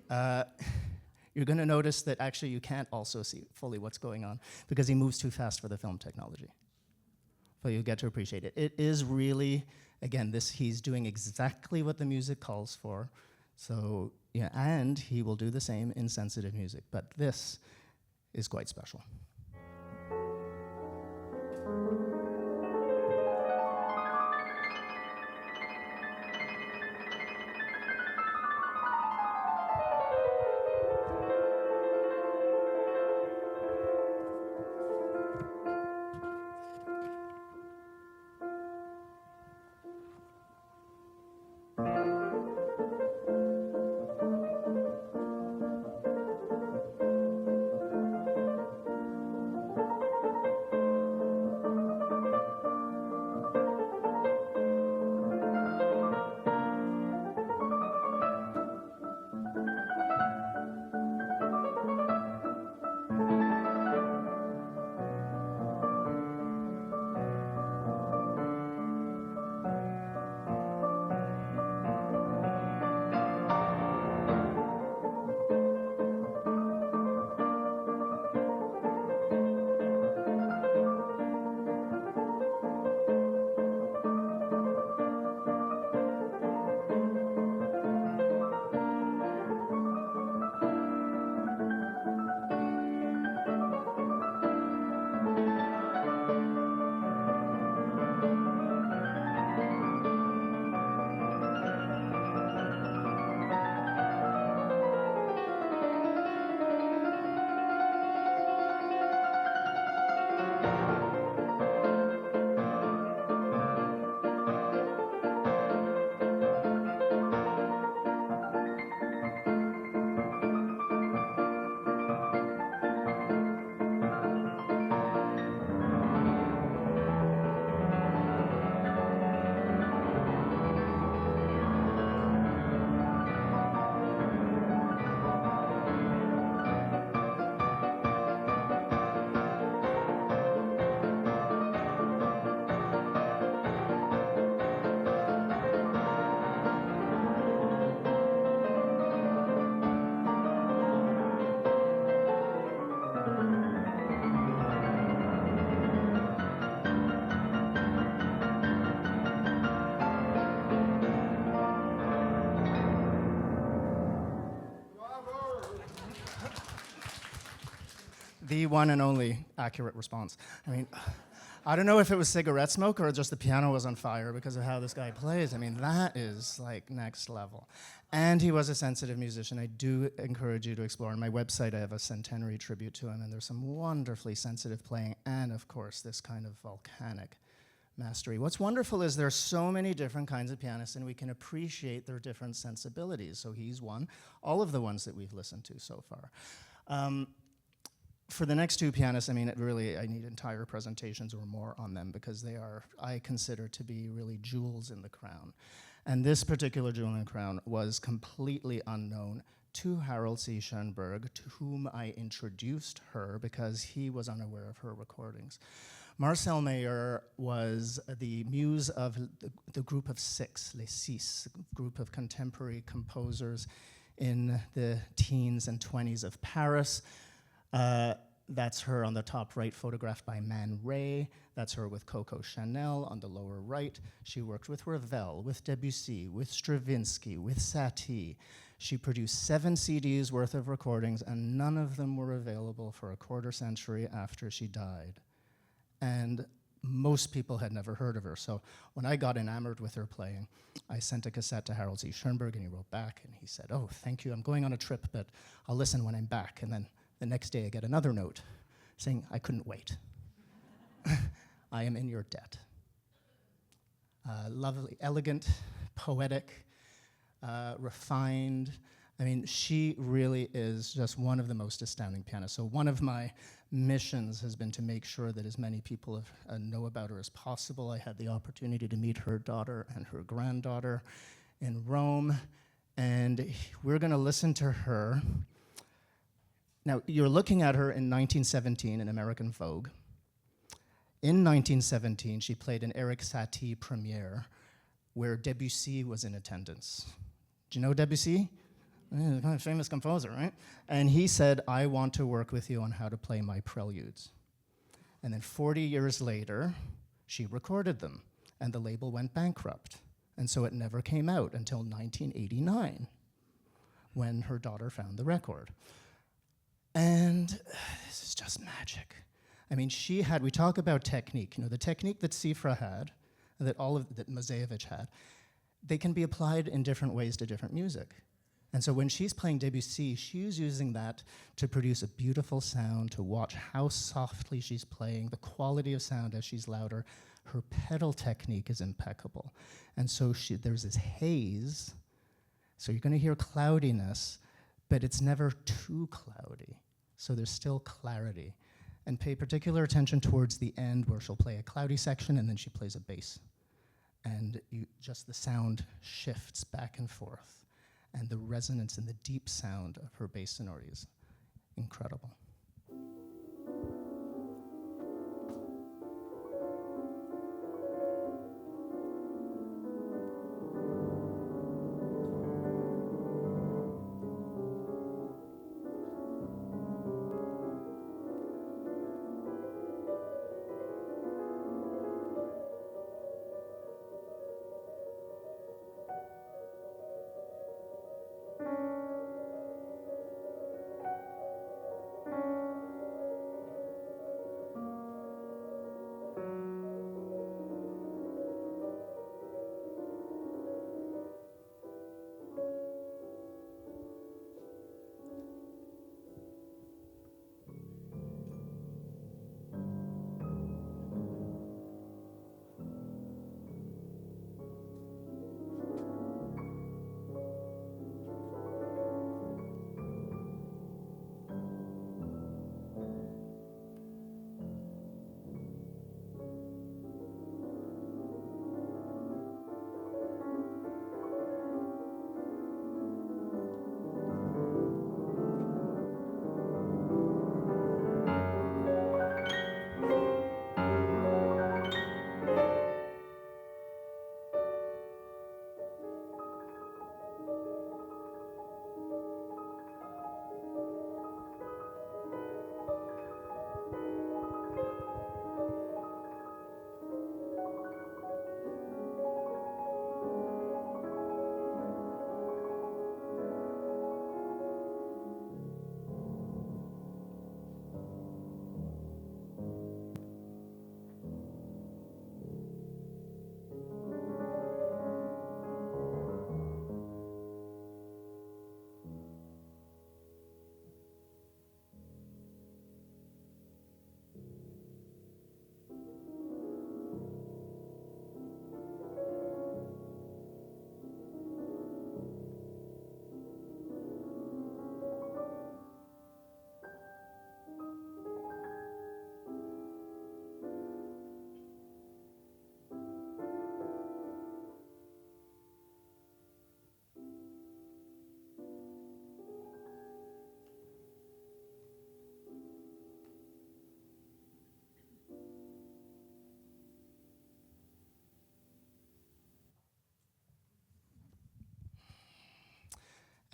you're going to notice that actually you can't also see fully what's going on because he moves too fast for the film technology. But you'll get to appreciate it. It is really, again, he's doing exactly what the music calls for. So, yeah, and he will do the same in sensitive music, but this is quite special. The one and only accurate response. I mean, I don't know if it was cigarette smoke or just the piano was on fire because of how this guy plays. I mean, that is like next level. And he was a sensitive musician. I do encourage you to explore. On my website, I have a centenary tribute to him, and there's some wonderfully sensitive playing, and of course, this kind of volcanic mastery. What's wonderful is there are so many different kinds of pianists, and we can appreciate their different sensibilities. So he's one, all of the ones that we've listened to so far. For the next two pianists, I mean, I need entire presentations or more on them because they are, I consider, to be really jewels in the crown. And this particular jewel in the crown was completely unknown to Harold C. Schoenberg, to whom I introduced her because he was unaware of her recordings. Marcel Meyer was the muse of the group of six, Les Six, a group of contemporary composers in the teens and 20s of Paris. That's her on the top right, photographed by Man Ray. That's her with Coco Chanel on the lower right. She worked with Ravel, with Debussy, with Stravinsky, with Satie. She produced 7 CDs worth of recordings, and none of them were available for a quarter century after she died. And most people had never heard of her. So when I got enamored with her playing, I sent a cassette to Harold C. Schoenberg, and he wrote back, and he said, "Oh, thank you, I'm going on a trip, but I'll listen when I'm back." And then the next day I get another note saying, "I couldn't wait. I am in your debt." Lovely, elegant, poetic, refined. I mean, she really is just one of the most astounding pianists. So one of my missions has been to make sure that as many people know about her as possible. I had the opportunity to meet her daughter and her granddaughter in Rome, and we're going to listen to her. Now, you're looking at her in 1917 in American Vogue. In 1917, she played an Eric Satie premiere where Debussy was in attendance. Do you know Debussy? Kind of famous composer, right? And he said, "I want to work with you on how to play my preludes." And then 40 years later, she recorded them, and the label went bankrupt. And so it never came out until 1989, when her daughter found the record. And this is just magic. I mean, we talk about technique. You know, the technique that Sifra had, that Muzewest had, they can be applied in different ways to different music. And so when she's playing Debussy, she's using that to produce a beautiful sound, to watch how softly she's playing, the quality of sound as she's louder. Her pedal technique is impeccable. And so there's this haze. So you're going to hear cloudiness, but it's never too cloudy. So there's still clarity. And pay particular attention towards the end where she'll play a cloudy section and then she plays a bass. And just the sound shifts back and forth. And the resonance and the deep sound of her bass sonority is incredible.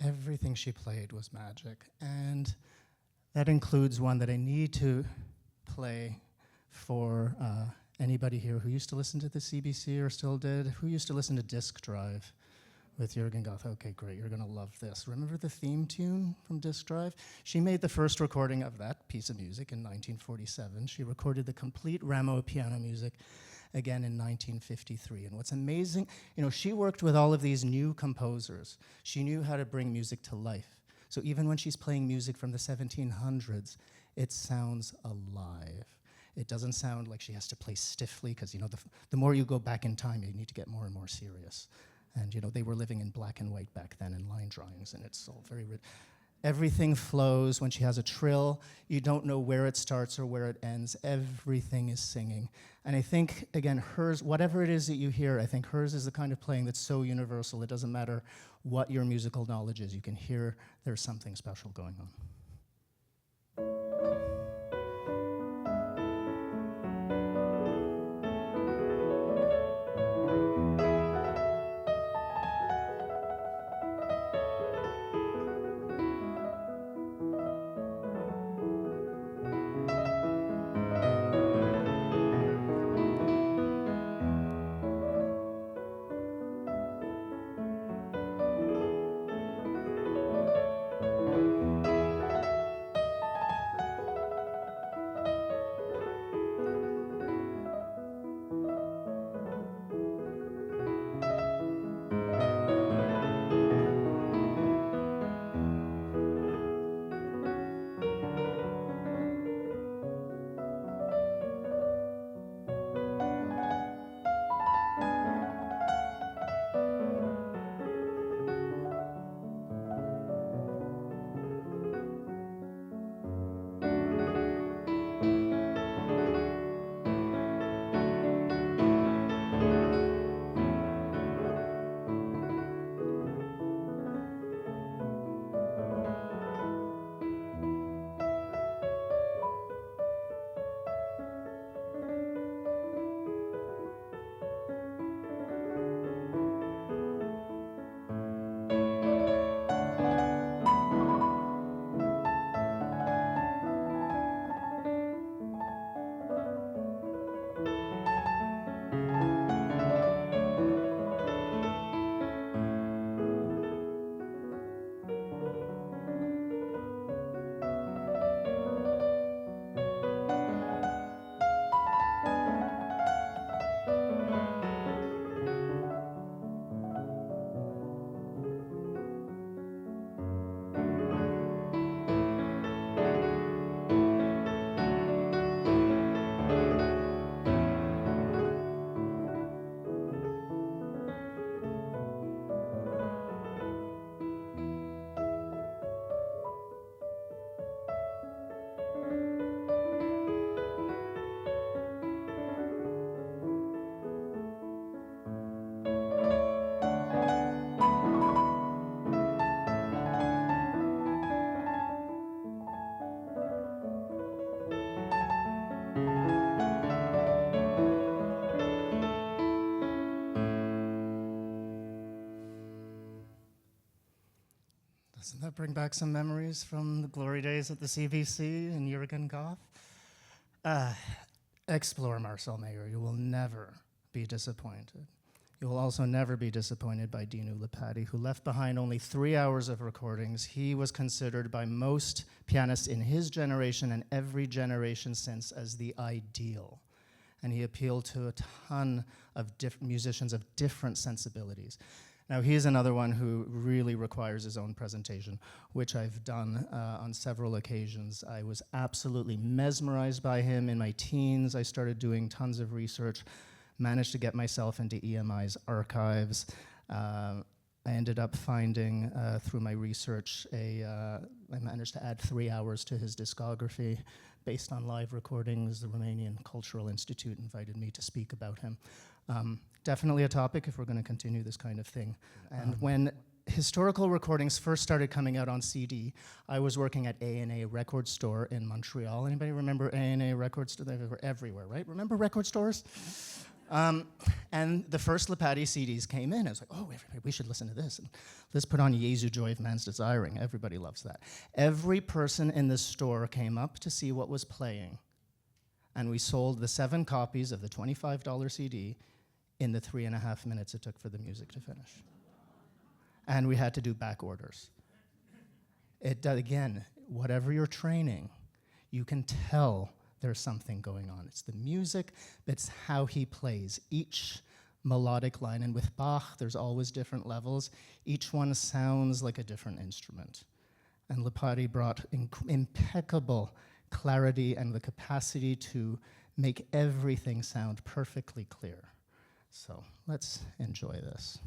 Everything she played was magic. And that includes one that I need to play for anybody here who used to listen to the CBC or still did. Who used to listen to Disc Drive with Jürgen Goth? Okay, great, you're gonna love this. Remember the theme tune from Disc Drive? She made the first recording of that piece of music in 1947. She recorded the complete Rameau piano music again in 1953. And what's amazing, she worked with all of these new composers. She knew how to bring music to life. So even when she's playing music from the 1700s, it sounds alive. It doesn't sound like she has to play stiffly, because the more you go back in time, you need to get more and more serious. And they were living in black and white back then in line drawings, and it's all very everything flows. When she has a trill, you don't know where it starts or where it ends. Everything is singing. And I think, again, hers, whatever it is that you hear, I think hers is the kind of playing that's so universal. It doesn't matter what your musical knowledge is. You can hear there's something special going on. Doesn't that bring back some memories from the glory days at the CBC and Jürgen Goth? Explore Marcel Mayer. You will never be disappointed. You will also never be disappointed by Dinu Lipatti, who left behind only 3 hours of recordings. He was considered by most pianists in his generation and every generation since as the ideal. And he appealed to a ton of musicians of different sensibilities. Now, he's another one who really requires his own presentation, which I've done on several occasions. I was absolutely mesmerized by him. In my teens, I started doing tons of research, managed to get myself into EMI's archives. I ended up finding, through my research, I managed to add 3 hours to his discography based on live recordings. The Romanian Cultural Institute invited me to speak about him. Definitely a topic if we're going to continue this kind of thing. And when historical recordings first started coming out on CD, I was working at A&A Record Store in Montreal. Anybody remember A&A Record Store? They were everywhere, right? Remember record stores? And the first Lepati CDs came in. I was like, oh, we should listen to this. And let's put on Jesu Joy of Man's Desiring. Everybody loves that. Every person in the store came up to see what was playing. And we sold the 7 copies of the $25 CD in the 3.5 minutes it took for the music to finish. And we had to do back orders. Again, whatever you're training, you can tell there's something going on. It's the music, it's how he plays. Each melodic line, and with Bach, there's always different levels. Each one sounds like a different instrument. And Lepati brought impeccable clarity and the capacity to make everything sound perfectly clear. So let's enjoy this.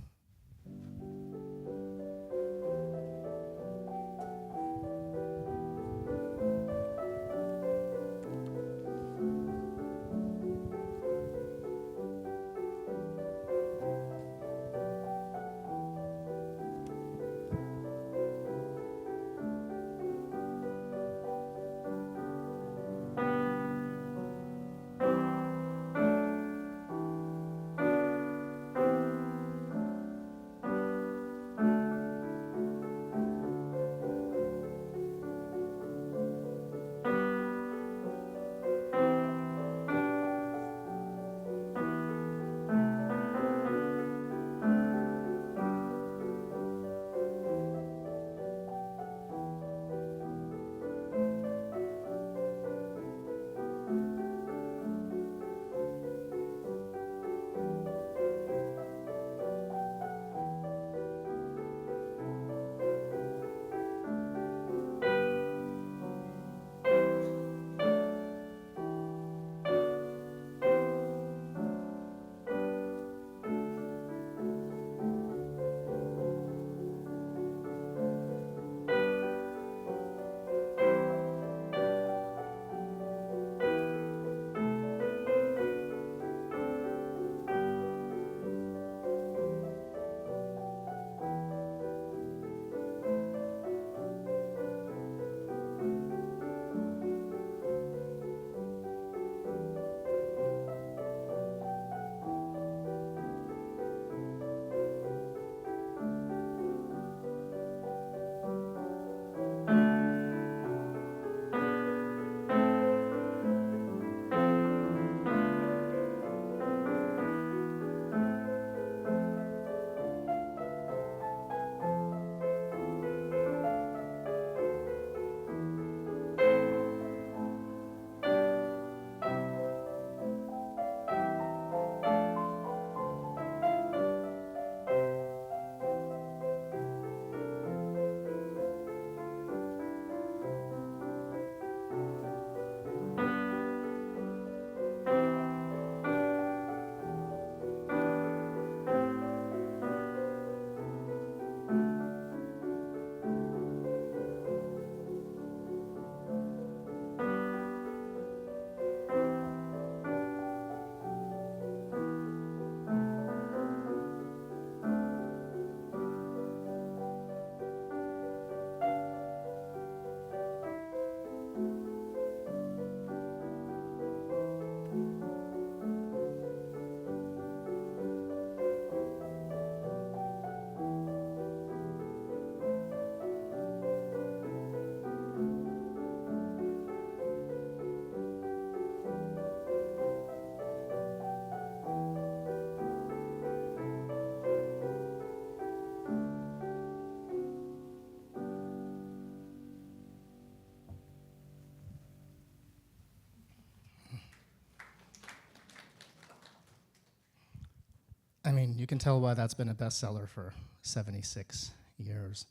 I mean, you can tell why that's been a bestseller for 76 years.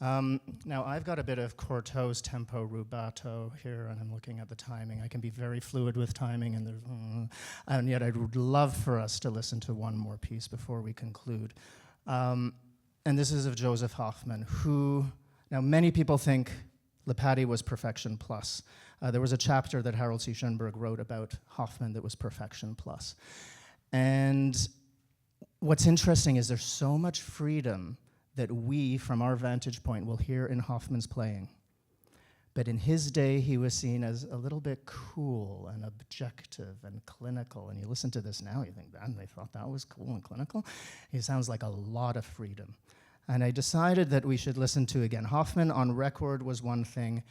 Now, I've got a bit of Corto's tempo rubato here, and I'm looking at the timing. I can be very fluid with timing, and yet I would love for us to listen to one more piece before we conclude. And this is of Joseph Hoffman, who, now many people think Lepati was perfection plus. There was a chapter that Harold C. Schoenberg wrote about Hoffman that was perfection plus. And what's interesting is there's so much freedom that we, from our vantage point, will hear in Hoffman's playing. But in his day, he was seen as a little bit cool and objective and clinical. And you listen to this now, you think, man, they thought that was cool and clinical? He sounds like a lot of freedom. And I decided that we should listen to, again, Hoffman on record was one thing.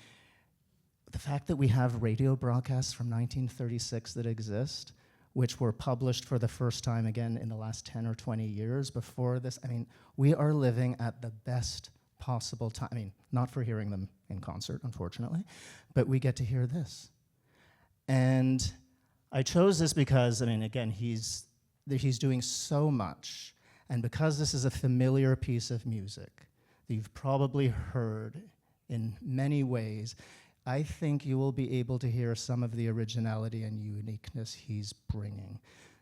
The fact that we have radio broadcasts from 1936 that exist, which were published for the first time, again, in the last 10 or 20 years before this, I mean, we are living at the best possible time. I mean, not for hearing them in concert, unfortunately, but we get to hear this. And I chose this because, I mean, again, he's doing so much, and because this is a familiar piece of music that you've probably heard in many ways, I think you will be able to hear some of the originality and uniqueness he's bringing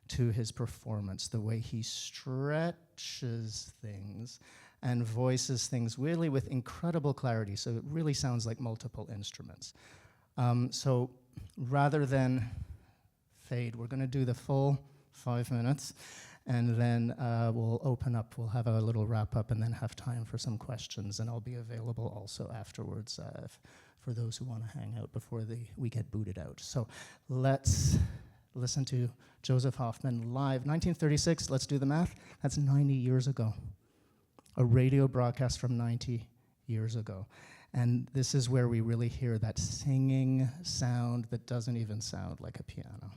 to his performance, the way he stretches things and voices things really with incredible clarity, so it really sounds like multiple instruments. So rather than fade, we're gonna do the full 5 minutes, and then we'll open up, we'll have a little wrap up and then have time for some questions, and I'll be available also afterwards for those who wanna hang out before we get booted out. So let's listen to Joseph Hoffman live. 1936, let's do the math, that's 90 years ago. A radio broadcast from 90 years ago. And this is where we really hear that singing sound that doesn't even sound like a piano.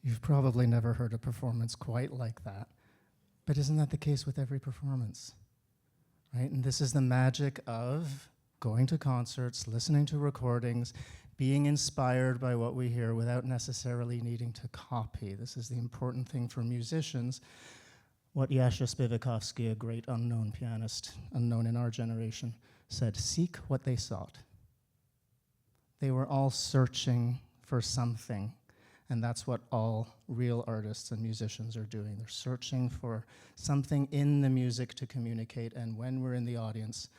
You've probably never heard a performance quite like that. But isn't that the case with every performance? Right? And this is the magic of going to concerts, listening to recordings, being inspired by what we hear without necessarily needing to copy. This is the important thing for musicians. What Yasha Spivakovsky, a great unknown pianist, unknown in our generation, said, seek what they sought. They were all searching for something, and that's what all real artists and musicians are doing. They're searching for something in the music to communicate, and when we're in the audience,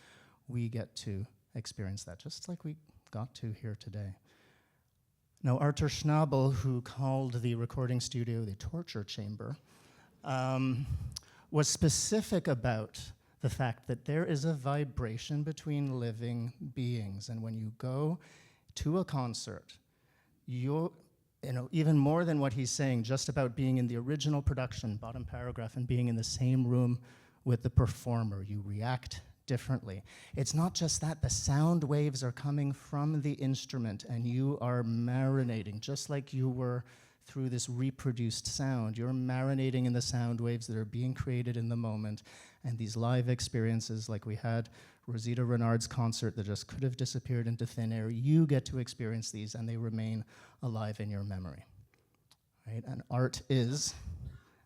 we get to experience that, just like we got to here today. Now, Arthur Schnabel, who called the recording studio the torture chamber, was specific about the fact that there is a vibration between living beings, and when you go to a concert, even more than what he's saying, just about being in the original production, bottom paragraph, and being in the same room with the performer, you react differently. It's not just that, the sound waves are coming from the instrument and you are marinating, just like you were through this reproduced sound. You're marinating in the sound waves that are being created in the moment, and these live experiences like we had Rosita Renard's concert that just could have disappeared into thin air, you get to experience these and they remain alive in your memory. Right? And art is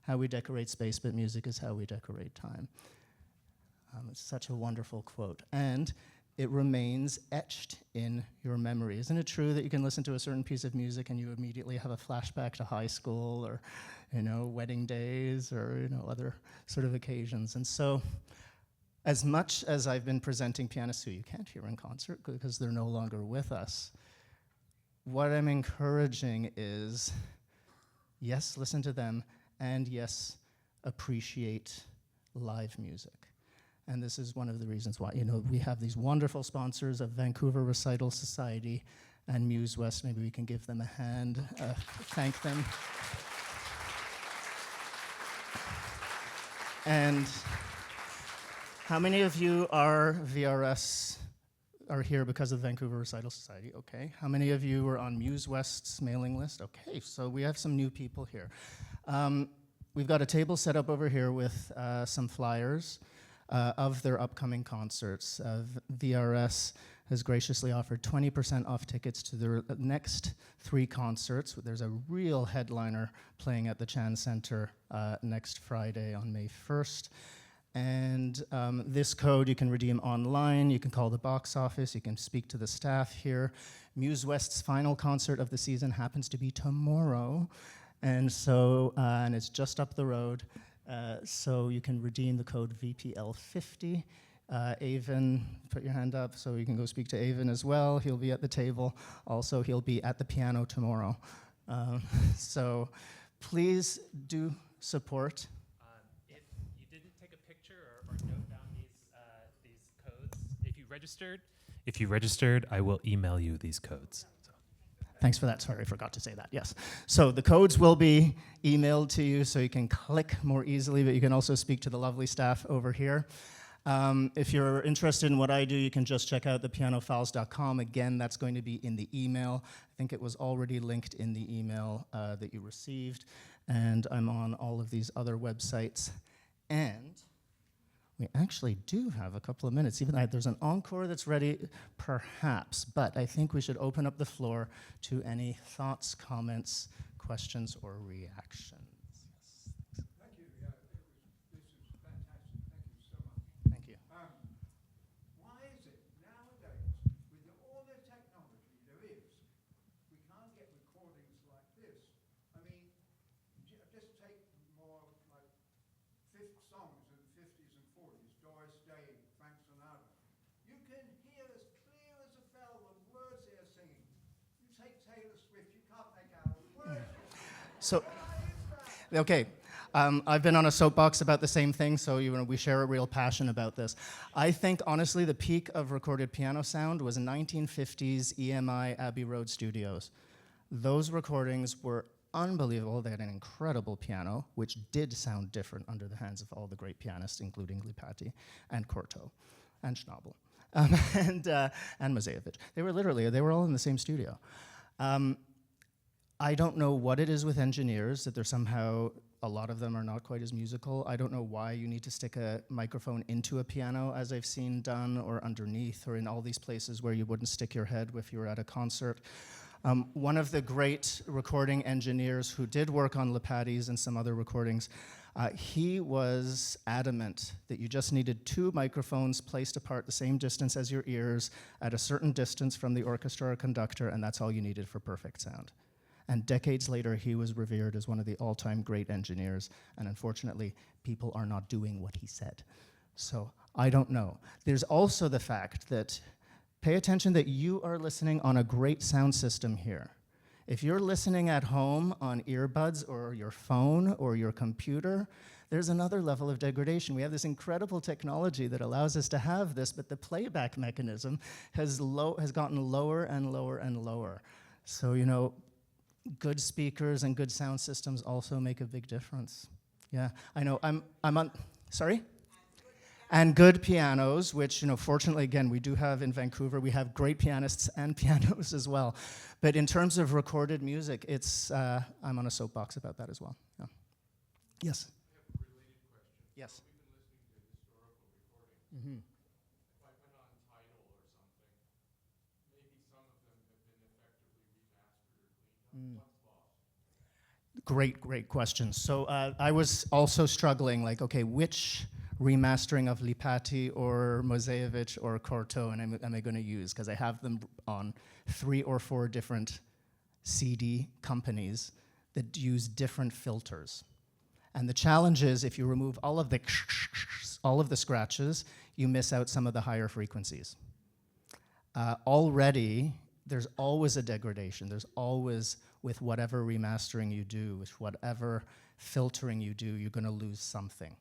how we decorate space, but music is how we decorate time. It's such a wonderful quote. And it remains etched in your memory. Isn't it true that you can listen to a certain piece of music and you immediately have a flashback to high school or, wedding days or, other sort of occasions? And so, as much as I've been presenting pianists who you can't hear in concert because they're no longer with us, what I'm encouraging is, yes, listen to them, and yes, appreciate live music. And this is one of the reasons why, we have these wonderful sponsors of Vancouver Recital Society and Muzewest. Maybe we can give them a hand, thank them. And how many of you are here because of the Vancouver Recital Society? Okay. How many of you are on Muzewest's mailing list? Okay, so we have some new people here. We've got a table set up over here with some flyers of their upcoming concerts. VRS has graciously offered 20% off tickets to their next 3 concerts. There's a real headliner playing at the Chan Center next Friday on May 1st. And this code you can redeem online, you can call the box office, you can speak to the staff here. Muzewest's final concert of the season happens to be tomorrow, and so, and it's just up the road. So you can redeem the code VPL50. Avon, put your hand up so you can go speak to Avon as well. He'll be at the table. Also, he'll be at the piano tomorrow. So please do support.
If you didn't take a picture or note down these codes, if you registered, I will email you these codes.
Thanks for that. Sorry, I forgot to say that. Yes. So the codes will be emailed to you so you can click more easily, but you can also speak to the lovely staff over here. If you're interested in what I do, you can just check out thepianofiles.com. Again, that's going to be in the email. I think it was already linked in the email that you received. And I'm on all of these other websites. And we actually do have a couple of minutes. Even there's an encore that's ready, perhaps, but I think we should open up the floor to any thoughts, comments, questions, or reactions. Yes.
Thank you. Yeah, this is fantastic. Thank you so much.
Thank you.
Why is it nowadays, with all the technology there is, we can't get recordings like this? I mean, just take more like fifth songs in the 50s and 40s, Doris Day, Frank Sinatra. You can hear as clear as a bell the words they're singing. You take Taylor Swift, you can't make out a word.
So, okay. I've been on a soapbox about the same thing, so we share a real passion about this. I think, honestly, the peak of recorded piano sound was 1950s EMI Abbey Road Studios. Those recordings were unbelievable. They had an incredible piano, which did sound different under the hands of all the great pianists, including Lipatti and Cortot and Schnabel and Muzewest. They were all in the same studio. I don't know what it is with engineers, that they're somehow, a lot of them are not quite as musical. I don't know why you need to stick a microphone into a piano, as I've seen done, or underneath, or in all these places where you wouldn't stick your head if you were at a concert. One of the great recording engineers who did work on Lipatti's and some other recordings, he was adamant that you just needed 2 microphones placed apart the same distance as your ears at a certain distance from the orchestra or conductor, and that's all you needed for perfect sound. And decades later, he was revered as one of the all-time great engineers, and unfortunately, people are not doing what he said. So I don't know. There's also the fact that, pay attention that you are listening on a great sound system here. If you're listening at home on earbuds or your phone or your computer, there's another level of degradation. We have this incredible technology that allows us to have this, but the playback mechanism has gotten lower and lower and lower. So, you know, good speakers and good sound systems also make a big difference. Yeah, I know. I'm on. Sorry. And good pianos, which, you know, fortunately, again, we do have in Vancouver. We have great pianists and pianos as well. But in terms of recorded music, it's I'm on a soapbox about that as well. Yeah. Yes.
I have a related question.
Yes.
We've been listening to historical recordings.
Mm-hmm.
If I went on Tidal or something, maybe some of them have been effectively remastered or cleaned up. What's lost?
Great question. So I was also struggling, like, okay, which remastering of Lipatti or Muzewest or Cortot am I going to use? Because I have them on 3 or 4 different CD companies that use different filters. And the challenge is, if you remove all of the scratches, you miss out some of the higher frequencies. Already, there's always a degradation. There's always, with whatever remastering you do, with whatever filtering you do, you're going to lose something.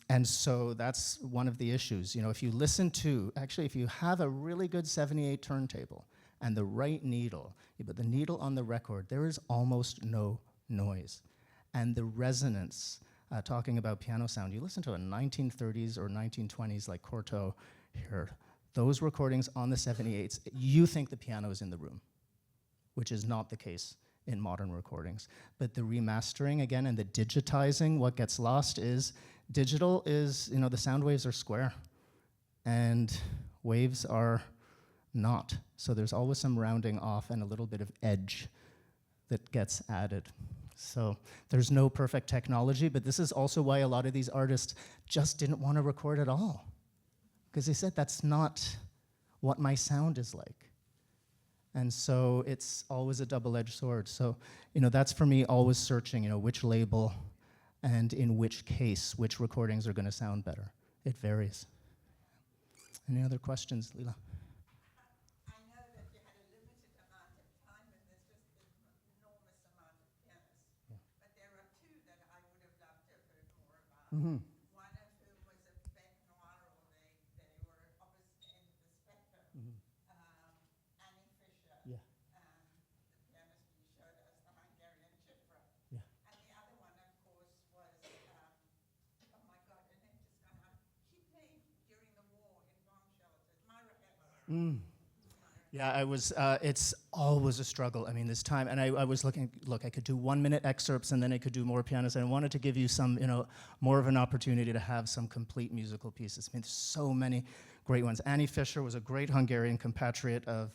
And so that's one of the issues. You know, if you listen to, actually, if you have a really good 78 turntable and the right needle, but the needle on the record, there is almost no noise. And the resonance, talking about piano sound, you listen to a 1930s or 1920s like Cortot here, those recordings on the 78s, you think the piano is in the room, which is not the case in modern recordings. But the remastering, again, and the digitizing, what gets lost is, digital is, you know, the sound waves are square, and waves are not. So there's always some rounding off and a little bit of edge that gets added. So there's no perfect technology, but this is also why a lot of these artists just didn't want to record at all. Because they said, that's not what my sound is like. And so it's always a double-edged sword. So, you know, that's for me always searching, you know, which label and in which case, which recordings are going to sound better. It varies. Any other questions, Leela?
I know that you had a limited amount of time and there's just an enormous amount of pianists. Yeah. But there are 2 that I would have loved to have heard more about.
Mm-hmm.
One of whom was a bec noir, or they were opposite end of the spectrum.
Mm-hmm.
Annie Fisher,
Yeah.
the pianist you showed us, the Hungarian Chifra.
Yeah.
And the other one, of course, was, oh my God, her name just gone out. She played during the war in bomb shelters, Myra Hess.
Yeah, I was, it's always a struggle. I mean, this time, and I was looking, look, I could do 1-minute excerpts and then I could do more pianos, and I wanted to give you some, you know, more of an opportunity to have some complete musical pieces. I mean, there's so many great ones. Annie Fisher was a great Hungarian compatriot of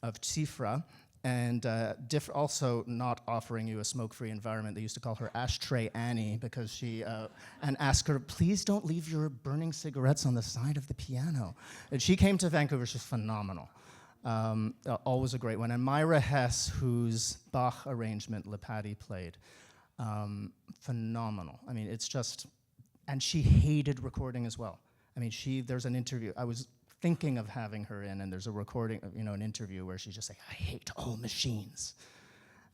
Cifra, and also not offering you a smoke-free environment. They used to call her Ashtray Annie because she, and ask her, please don't leave your burning cigarettes on the side of the piano. And she came to Vancouver, she's phenomenal. Always a great one. And Myra Hess, whose Bach arrangement Lipatti played, phenomenal. I mean, it's just, and she hated recording as well. I mean, there's an interview, I was thinking of having her in, and there's a recording, you know, an interview where she's just like, I hate all machines.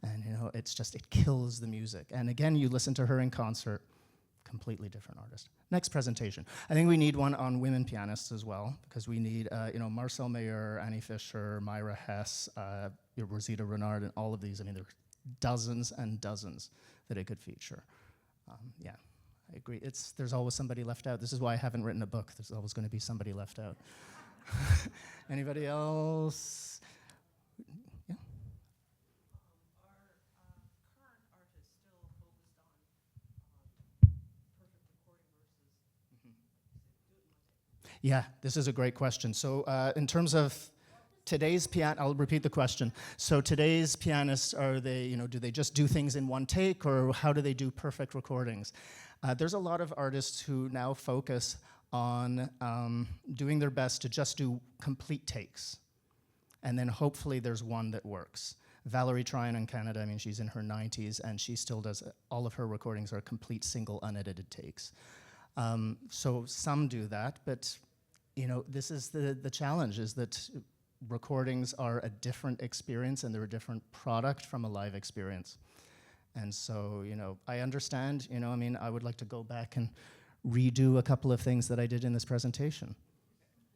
And, you know, it's just, it kills the music. And again, you listen to her in concert, completely different artist. Next presentation. I think we need one on women pianists as well, because we need, you know, Marcel Mayer, Annie Fisher, Myra Hess, Rosita Renard, and all of these. I mean, there are dozens and dozens that it could feature. Yeah. I agree. There's always somebody left out. This is why I haven't written a book. There's always going to be somebody left out. Anybody else? Yeah, this is a great question. So in terms of today's I'll repeat the question. So today's pianists, are they, do they just do things in one take, or how do they do perfect recordings? There's a lot of artists who now focus on doing their best to just do complete takes. And then hopefully there's one that works. Valerie Tryon in Canada, I mean, she's in her 90s, and she still does, all of her recordings are complete single unedited takes. So some do that, but this is the challenge, is that recordings are a different experience and they're a different product from a live experience. And so, I understand, I mean, I would like to go back and redo a couple of things that I did in this presentation.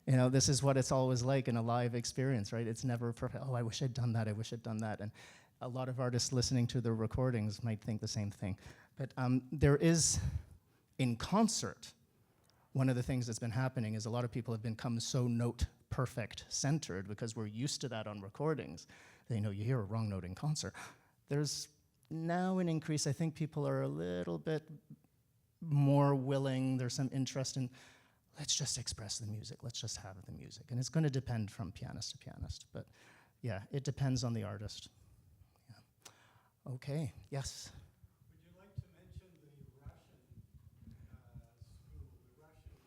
This is what it's always like in a live experience, right? It's never perfect. Oh, I wish I'd done that, I wish I'd done that. And a lot of artists listening to the recordings might think the same thing. But there is, in concert, one of the things that's been happening is a lot of people have become so note perfect centered because we're used to that on recordings. You hear a wrong note in concert. There's now an increase. I think people are a little bit more willing. There's some interest in, let's just express the music. Let's just have the music. And it's going to depend from pianist to pianist. But yeah, it depends on the artist. Yeah. Okay, yes.
Would you like to mention the Russian school, the Russian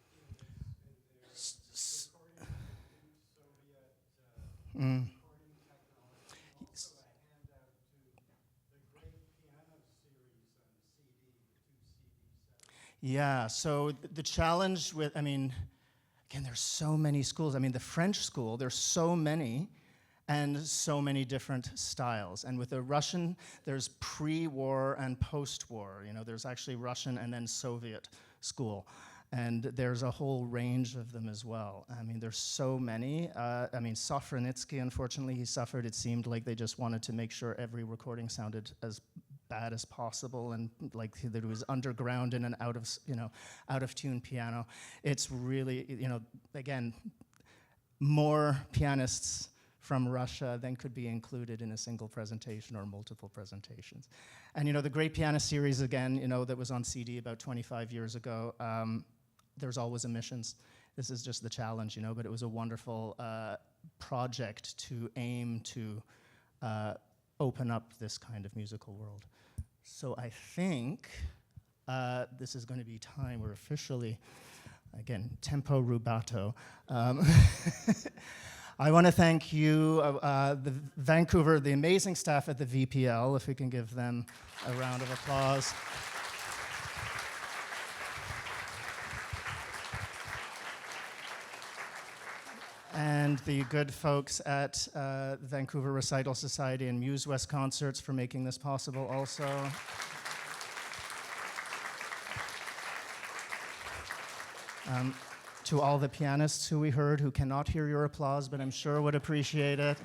pianists and their recording Soviet recording technology, and also a handout to the great piano series on CD, the 2 CD sets?
Yeah, so the challenge with, again, there's so many schools. The French school, there's so many and so many different styles. And with the Russian, there's pre-war and post-war. There's actually Russian and then Soviet school. And there's a whole range of them as well. There's so many. Sofronitsky, unfortunately, he suffered. It seemed like they just wanted to make sure every recording sounded as bad as possible, and like that it was underground in an out of tune piano. It's really, again, more pianists from Russia than could be included in a single presentation or multiple presentations. And the Great Piano series, again, that was on CD about 25 years ago, there's always omissions. This is just the challenge, but it was a wonderful project to aim to open up this kind of musical world. So I think this is going to be time. We're officially, again, tempo rubato. I want to thank you, the Vancouver, the amazing staff at the VPL, if we can give them a round of applause. And the good folks at Vancouver Recital Society and Muzewest Concerts for making this possible also. To all the pianists who we heard who cannot hear your applause, but I'm sure would appreciate it.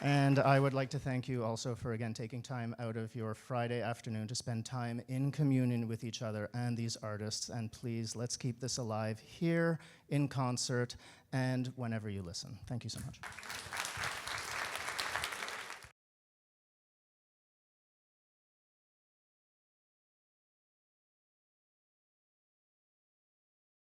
And I would like to thank you also for, again, taking time out of your Friday afternoon to spend time in communion with each other and these artists. And please, let's keep this alive here in concert and whenever you listen. Thank you so much.